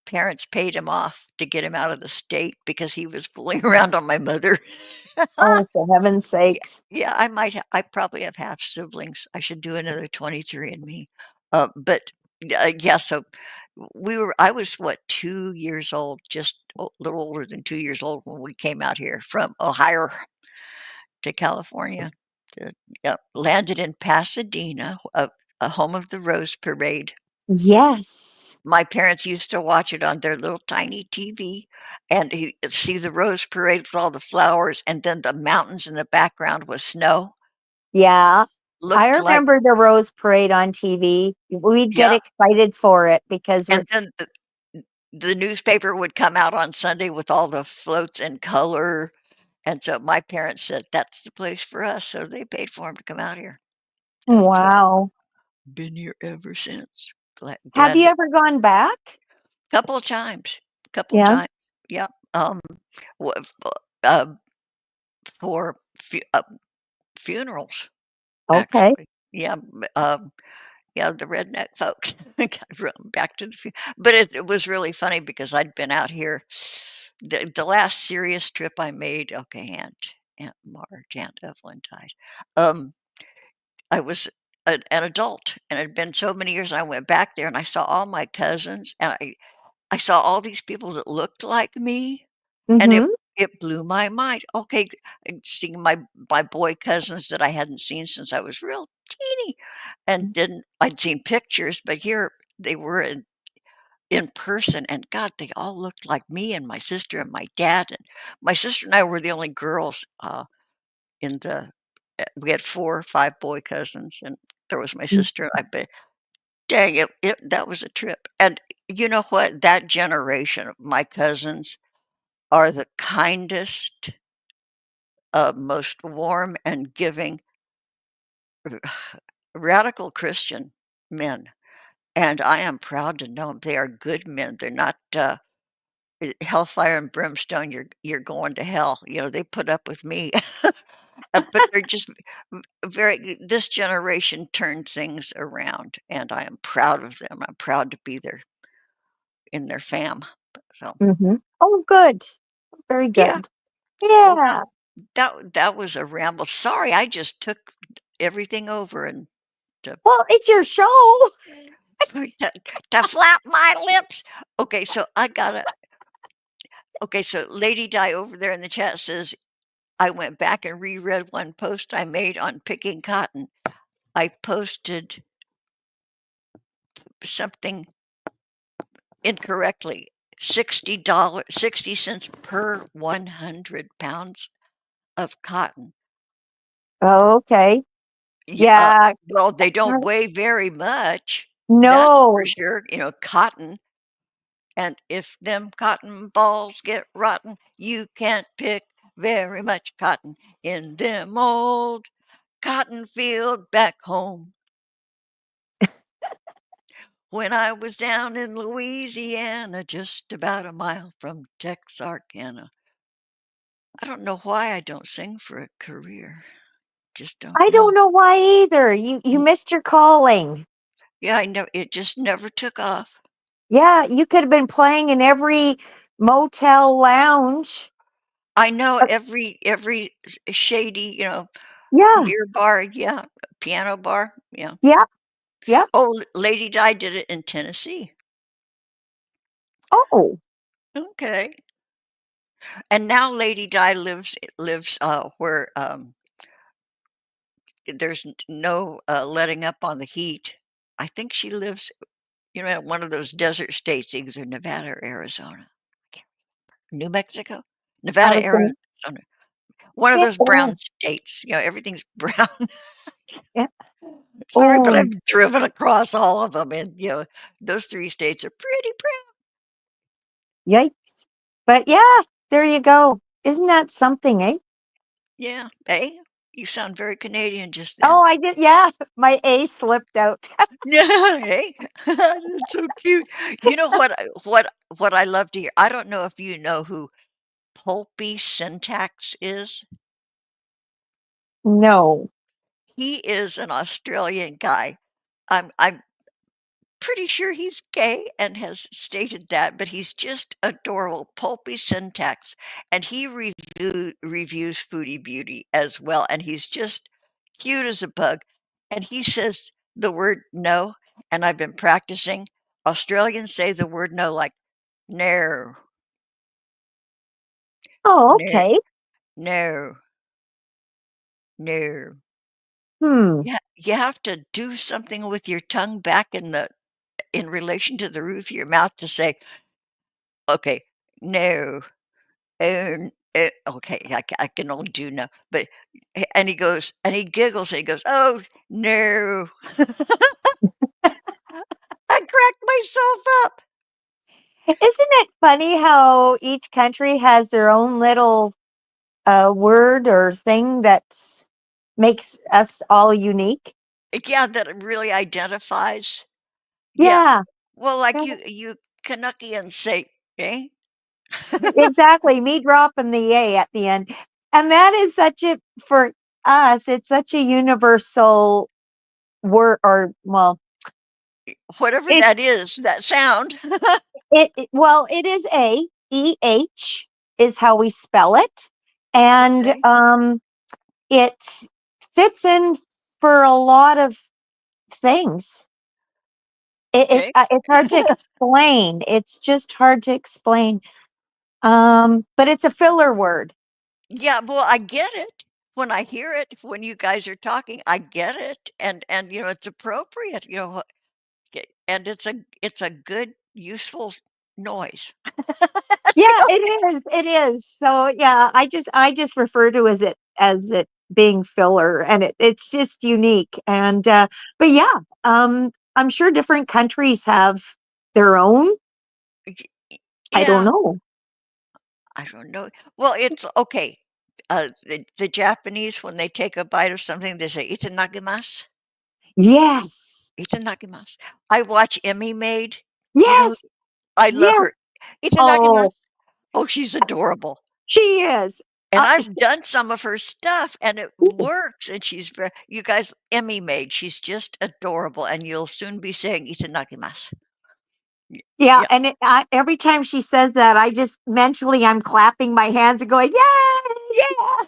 parents paid him off to get him out of the state because he was fooling around on my mother. Oh, for heaven's Yeah, sakes. yeah, I probably have half siblings. I should do another 23andMe. But, yeah, so I was, what, 2 years old, just a little older than 2 years old when we came out here from Ohio to California. Landed in Pasadena, a home of the Rose Parade. Yes. My parents used to watch it on their little tiny TV and see the Rose Parade with all the flowers, and then the mountains in the background with snow. Yeah. I Looked like, remember the Rose Parade on TV. We'd get yeah. excited for it because we're And then the newspaper would come out on Sunday with all the floats in color. And so my parents said, "That's the place for us." So they paid for him to come out here. And wow. been here ever since. Glad, Have glad you to, ever gone back? couple of times, couple of Yeah. times. Yep. Wha- f- uh, for funerals, Okay. actually. Yeah. Yeah, the redneck folks. Got run back to the but it was really funny because I'd been out here the last serious trip I made, okay, Aunt Marge, Aunt Evelyn died. Um, I was an adult, and it had been so many years, I went back there and I saw all my cousins, and I saw all these people that looked like me, and it Mhm. it blew my mind. Okay, seeing my boy cousins that I hadn't seen since I was real teeny, and didn't I'd seen pictures, but here they were in person, and God, they all looked like me and my sister and my dad, and my sister and I were the only girls, in the we had 4 or 5 boy cousins, and there was my Mm. sister, I bet dang, it that was a trip, and you know what? That generation of my cousins are the kindest, most warm and giving, radical Christian men, and I am proud to know 'em. They are good men. They're not, hellfire and brimstone, you're going to hell, they put up with me. But they're just very this generation turned things around, and I am proud of them. I'm proud to be there in their fam. So, Mhm. Oh, good. Very yeah. good. Well, Yeah. that was a ramble. Sorry, I just took everything over and to Well, it's your show. to to flap my lips. Okay, so I gotta okay, so Lady Di over there in the chat says, "I went back and reread one post I made on picking cotton. I posted something incorrectly. $60, 60 cents per 100 pounds of cotton." Oh, okay. Yeah, Yeah. well, they don't weigh very much, that's for No. sure, cotton, and if them cotton balls get rotten, you can't pick very much cotton in them old cotton field back home. When I was down in Louisiana, just about a mile from Texarkana. I don't know why I don't sing for a career. Just don't I know. don't know why either. You missed your calling. Yeah, I know it just never took off. Yeah, you could have been playing in every motel lounge. I know Uh, every shady, yeah. beer bar, yeah, piano bar, yeah. Yep. Yep. Oh, Lady Di did it in Tennessee. Oh. Okay. And now Lady Di lives, where, there's no, letting up on the heat. I think she lives, in one of those desert states, either Nevada or Arizona. I can't New Mexico? I Nevada, was gonna Arizona. One of yeah. those brown states, everything's brown. Yeah. Sorry, but Oh, I've driven across all of them, and, those 3 states are pretty brown. yikes. But yeah, there you go. Isn't that something, eh? Yeah. Hey, you sound very Canadian just Oh, then. I did. Yeah, my A slipped out. Yeah, hey, that's so cute. You know what I love to hear? I don't know if you know who Pulpy Syntax is? No. He is an Australian guy. I'm pretty sure he's gay and has stated that, but he's just adorable. Pulpy Syntax, and he reviews Foodie Beauty as well, and he's just cute as a bug. And he says the word no, and I've been practicing. Australians say the word no like no, Oh, no, okay. no, no. Yeah, you have to do something with your tongue back in relation to the roof of your mouth to say, "Okay, no, okay, I can only do no," but and he goes and he giggles and he goes, "Oh, no." I cracked myself up. Isn't it funny how each country has their own little word or thing that's makes us all unique? Yeah, that it really identifies. Yeah. Yeah, Well, like yeah, you Canuckians say, "Eh?" exactly. Me dropping the A at the end. And that is such a, for us, it's such a universal word, or, well, Whatever it, that is, that sound. well, it is EH is how we spell it. And Okay, it fits in for a lot of things. okay. It's hard to explain. It's just hard to explain. But it's a filler word. Yeah, well, I get it. When I hear it, when you guys are talking, I get it, and, it's appropriate, and it's a good, useful noise. Yeah, That's the it is. So yeah, I just refer to as it being filler, and it's just unique. And but yeah, I'm sure different countries have their own. I don't Yeah, know. I don't know. Well, it's okay. The Japanese, when they take a bite of something, they say, "Itadakimasu, Yes. itadakimasu." I watch Emmy Maid. Do you know who Yes. I love Yes. her. "Itadakimasu." Oh, Oh, she's adorable. she is. And Sh I've done some of her stuff, and it Ooh, works, and she's very you guys, Emmy Maid, she's just adorable, and you'll soon be saying "Itadakimasu." Y yeah, yeah. and every time she says that, I just mentally I'm clapping my hands and going, "Yay!" Yeah.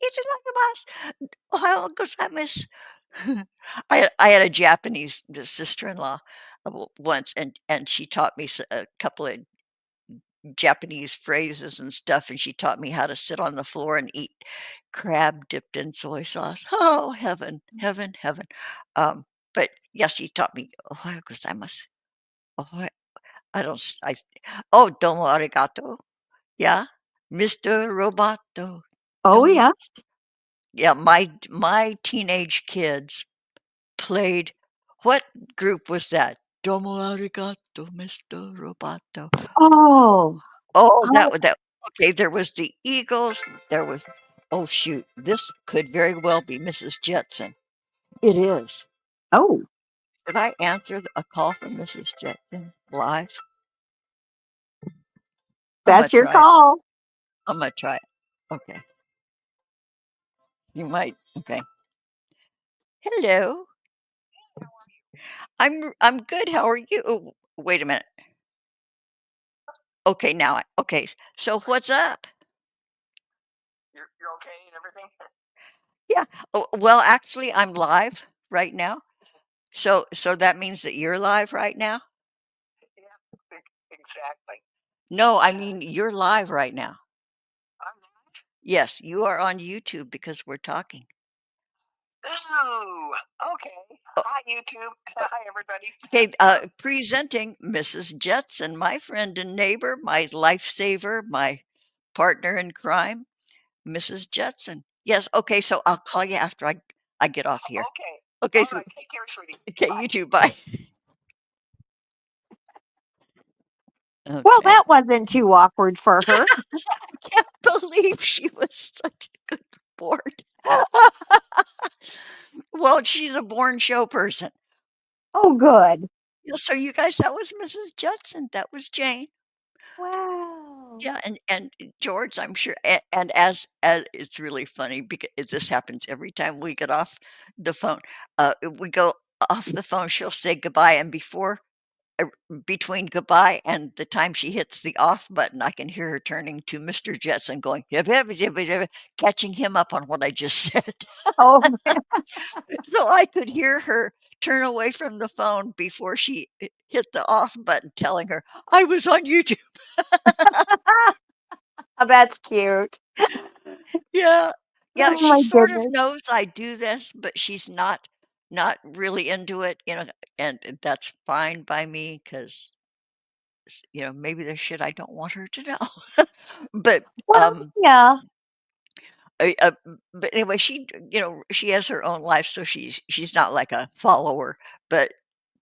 "Itadakimasu. Ohayou gozaimasu." I had a Japanese sister-in-law, once, and she taught me a couple of Japanese phrases and stuff, and she taught me how to sit on the floor and eat crab dipped in soy sauce. Oh, heaven, heaven, heaven. Um, but yeah, she taught me "Ohayou gozaimasu." Oha I don't s oh, "Domo arigato." Yeah. "Mr. Roboto." Oh, Domo yes. Yeah, my teenage kids played what group was that? "Domo arigato, Mr. Roboto." Oh, Oh, oh, that okay, there was the Eagles, there was oh, shoot, this could very well be Mrs. Jetson. It is. oh, Did I answer a call from Mrs. Jetson live? Imma that's your try it. call. Imma try it. Okay. You might okay. "Hello. I'm good, how are you?" Oh, wait a minute. Okay, now I okay, so what's up? You're okay and everything? Yeah. Oh, well, actually, I'm live right now. So that means that you're live right now? Yeah, exactly. No, I mean, you're live right now. I'm not? Yes, you are on YouTube because we're talking. Ooh, okay. Hi, YouTube. Hi, everybody. Okay, presenting Mrs. Jetson, my friend and neighbor, my lifesaver, my partner in crime, Mrs. Jetson. Yes, okay, so I'll call you after I get off here. Okay. Okay, so take care, sweetie. Okay, you too, bye. Well, Okay. that wasn't too awkward for her. I can't believe she was such a good sport. Well, she's a born show person. Oh, good. Yeah, so you guys, that was Mrs. Judson, that was Jane. Wow. Yeah, and George, I'm sure, and as it's really funny because this happens every time we get off the phone. We go off the phone, she'll say goodbye, and uh, between goodbye and the time she hits the off button, I can hear her turning to Mr. Jetson going, "Yep, yep, yep, yep, yep," catching him up on what I just said. Oh, So I could hear her turn away from the phone before she hit the off button, telling her, "I was on YouTube." that's cute. Yeah. Yeah, Oh she my sort of goodness. knows I do this, but she's not really into it, and that's fine by me 'cause, maybe there's shit I don't want her to know. But, Well, um, yeah. uh, uh, but anyway, she has her own life, so she's not like a follower, but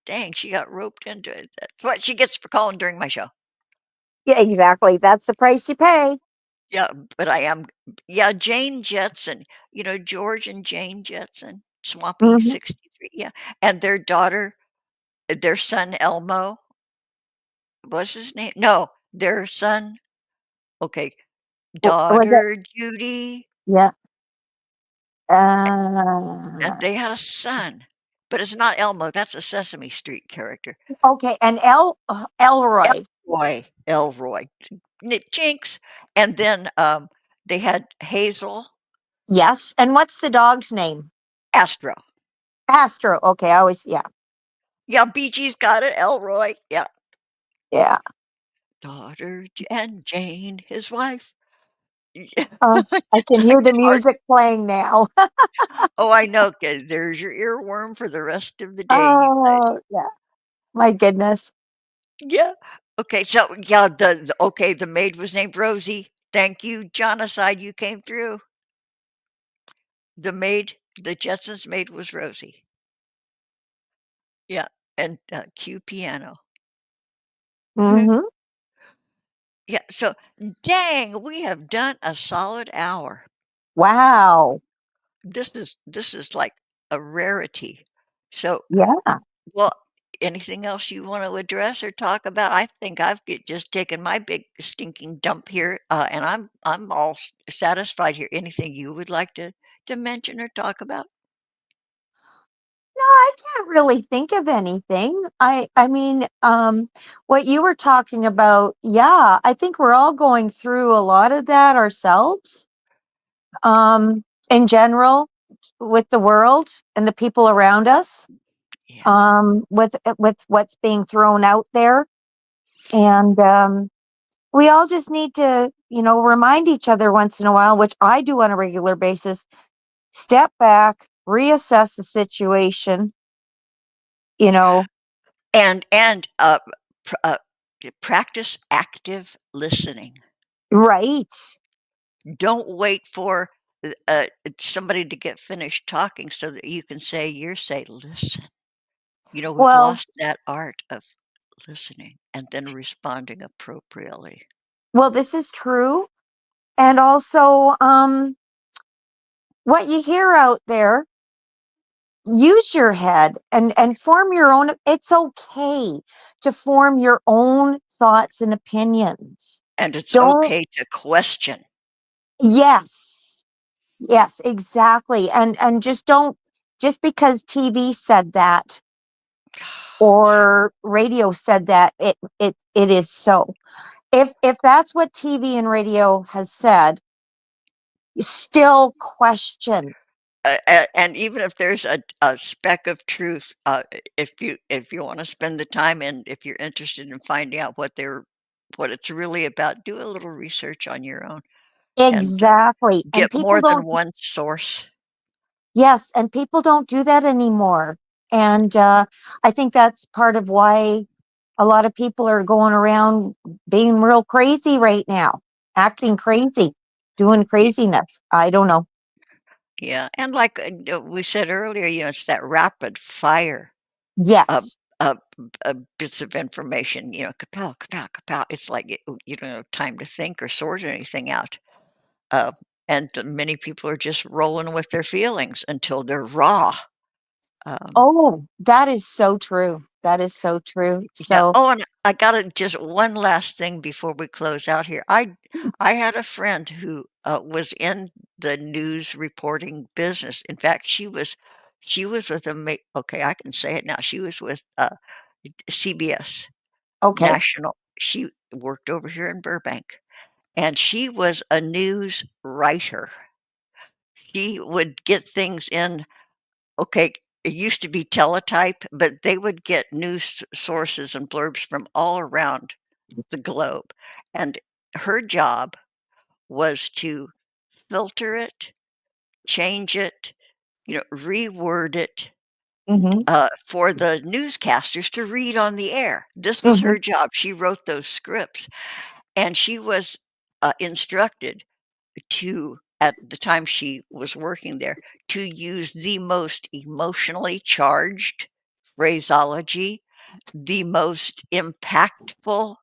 dang, she got roped into it. That's what she gets for calling during my show. Yeah, exactly. That's the price you pay. Yeah, but I am yeah, Jane Jetson, George and Jane Jetson, Swampy Mhm. 63, yeah, and their daughter their son Elmo, what's his name? No, their son okay, Was it daughter Judy, yeah. and they had a son, but it's not Elmo, that's a Sesame Street character. Okay, and Elroy. Elroy, Jinx, and then, they had Hazel, Yes, and what's the dog's name? Astro. Astro. Okay, I always yeah, Yeah, Bee Gees got it, Elroy, yeah. yeah. Daughter and Jane, his wife. Yeah, I it's can hear the it's hard. music playing now. Oh, I know, 'kay, there's your earworm for the rest of the day, you guys. Oh, yeah. My goodness. Yeah. Okay, so, yeah, the maid was named Rosie. Thank you, Jonocide, you came through. The Jetsons' maid was Rosie. Yeah, and, cue piano. Mhm. Yeah, so dang, we have done a solid hour. Wow. This is like a rarity. So Yeah. well, anything else you want to address or talk about? I think just taken my big stinking dump here, and I'm all satisfied here. Anything you would like to mention or talk about? No, I can't really think of anything. I mean, what you were talking about, yeah, I think we're all going through a lot of that ourselves. In general, with the world and the people around us, Yeah, with what's being thrown out there. And we all just need to, remind each other once in a while, which I do on a regular basis, step back, reassess the situation, you know, and pr- uh, practice active listening. right. Don't wait for somebody to get finished talking so that you can say your say. Listen. We've Well, lost that art of listening and then responding appropriately. well, this is true. And also, what you hear out there, use your head and form your own. It's okay to form your own thoughts and opinions. And it's Don't, okay to question. yes, yes, exactly. And just don't, just because TV said that Yeah. or radio said that, it is so. If that's what TV and radio has said, still question. And even if there's a speck of truth, if you want to spend the time and if you're interested in finding out what it's really about, do a little research on your own and Exactly. And get people more than don't, one source. yes, and people don't do that anymore. And I think that's part of why a lot of people are going around being real crazy right now, acting crazy, doing Y- craziness. I don't know. Yeah, and like we said earlier, it's that rapid fire of Yes. of bits of information, kapow, kapow, kapow. It's like you don't have time to think or sort anything out. Uh, and many people are just rolling with their feelings until they're raw. Um, Oh, that is so true. That is so true. yeah. So, Oh, and I got just one last thing before we close out here. I had a friend who was in the news reporting business. In fact, she was with okay, I can say it now. She was with CBS okay. National. She worked over here in Burbank, and she was a news writer. She would get things in. Okay, it used to be teletype, but they would get news sources and blurbs from all around the globe, and her job was to filter it, change it, reword it, Mhm. for the newscasters to read on the air. This was Mhm. her job. She wrote those scripts, and she was, instructed to at the time she was working there, to use the most emotionally charged phraseology, the most impactful,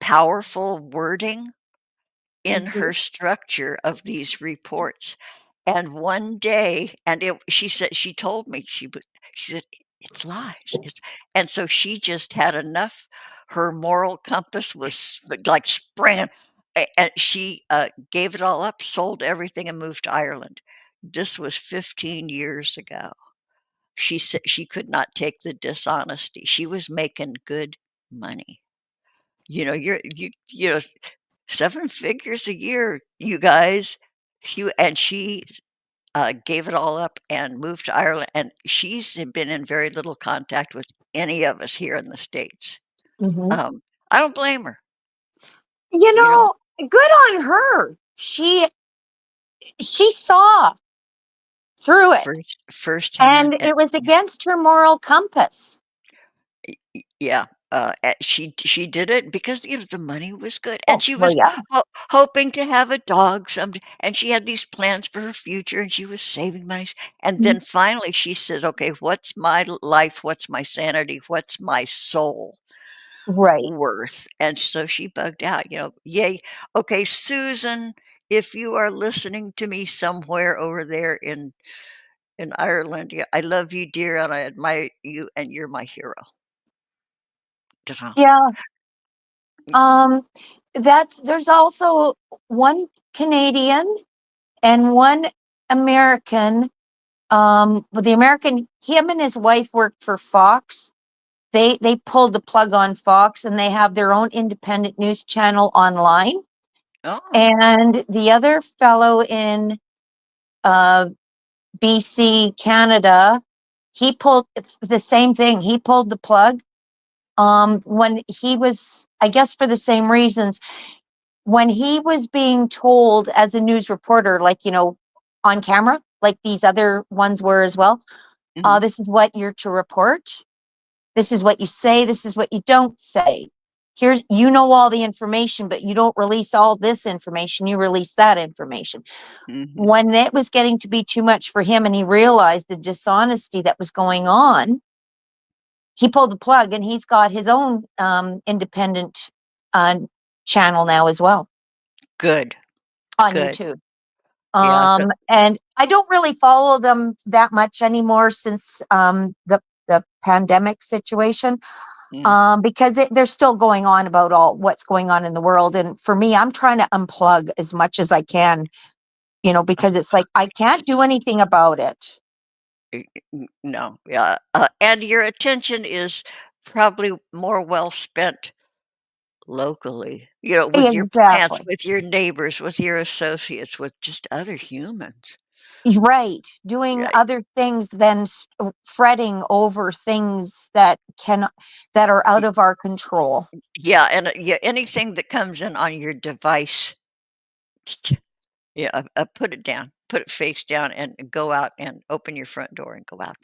powerful wording in Mhm. her structure of these reports. And one day, she said, she told me, she said, it's lies. And so she just had enough. Her moral compass was like sprang, and she gave it all up, sold everything, and moved to Ireland. This was 15 years ago. She said she could not take the dishonesty. She was making good money. You know, 7 figures a year, you guys. She gave it all up and moved to Ireland, and she's been in very little contact with any of us here in the States. Mhm. Um, I don't blame her, You you know, know, good on her. She saw through it, firsthand, and and it was yeah, against her moral compass. yeah, she did it because, the money was good, and Oh, she well, was yeah. hoping to have a dog someday, and she had these plans for her future, and she was saving money, and Mm. then finally she said, "Okay, what's my life? What's my sanity? What's my soul Right. worth?" And so she bugged out, "Yay. Okay, Susan, if you are listening to me somewhere over there in Ireland, yeah, I love you, dear, and I admire you, and you're my hero." Ta-ta. Yeah. Um, there's also one Canadian and one American. But the American, him and his wife worked for Fox. They pulled the plug on Fox, and they have their own independent news channel online. Oh. And the other fellow in uh, BC, Canada, he pulled the same thing. He pulled the plug when he was, I guess, for the same reasons. When he was being told as a news reporter, like, on camera, like these other ones were as well, Mhm, this is what you're to report. This is what you say. This is what you don't say. Here's, all the information, but you don't release all this information. You release that information. mhm, When it was getting to be too much for him and he realized the dishonesty that was going on, he pulled the plug, and he's got his own independent uh, channel now as well good, on good. YouTube. Yeah, the And I don't really follow them that much anymore since the pandemic situation, mm, because they're still going on about all what's going on in the world. And for me, I'm trying to unplug as much as I can, because it's like I can't do anything about it. no, yeah, and your attention is probably more well spent locally, with your plants, Exactly. with your neighbors, with your associates, with just other humans. Right. Doing Yeah, other things than fretting over things that are out of our control. yeah, and, yeah, anything that comes in on your device, yeah, put it down, put it face down, and go out and open your front door and go out.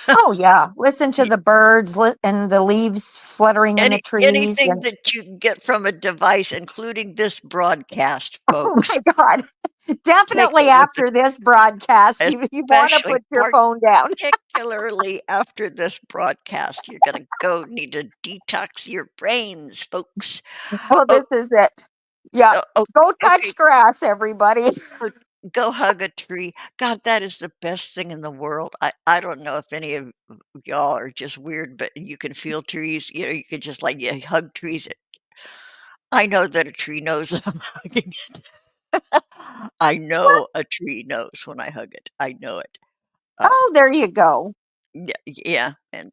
Oh yeah, listen to the birds and the leaves fluttering in the trees. Anything And that you can get from a device, including this broadcast, oh folks, my God, take definitely it with a after this broadcast, you want to especially put your phone down. particularly after this broadcast. You're gonna need to detox your brains, folks. Well, Oh, this is it. Yeah, oh, go okay, touch grass, everybody. go go hug a tree. God, that is the best thing in the world. I don't know if any of y'all are just weird, but you can feel trees, you can just, like, yeah, hug trees. I know that a tree knows that I'm hugging it. I know a tree knows when I hug it. I know it. Um, Oh, there you go. yeah, yeah, and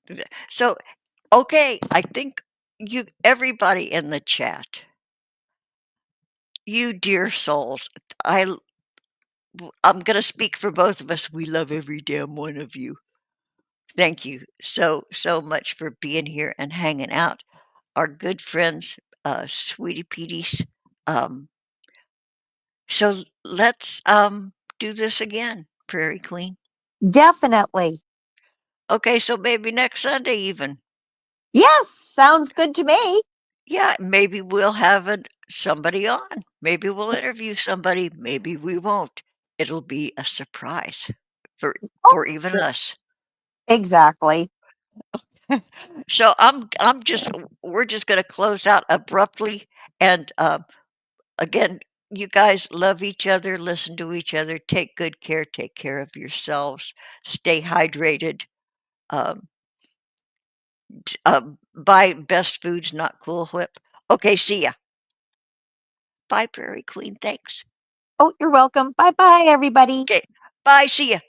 so, okay, I think everybody in the chat, you dear souls, I l I'm gonna speak for both of us. We love every damn one of you. Thank you so, so much for being here and hanging out. Our good friends, sweetie peeties. Um, so let's, do this again, Prairie Queen. Definitely. Okay, so maybe next Sunday even. Yes, sounds good to me. Yeah, maybe we'll have somebody on. Maybe we'll interview somebody. Maybe we won't. It'll be a surprise for Oh, even sure. us. Exactly. So we're just going to close out abruptly. And again, you guys love each other, listen to each other, take good care, take care of yourselves, stay hydrated. Um, buy Best Foods, not Cool Whip. Okay, see ya. Bye, Prairie Queen. Thanks. Oh, you're welcome. Bye bye, everybody. Okay, bye. See ya.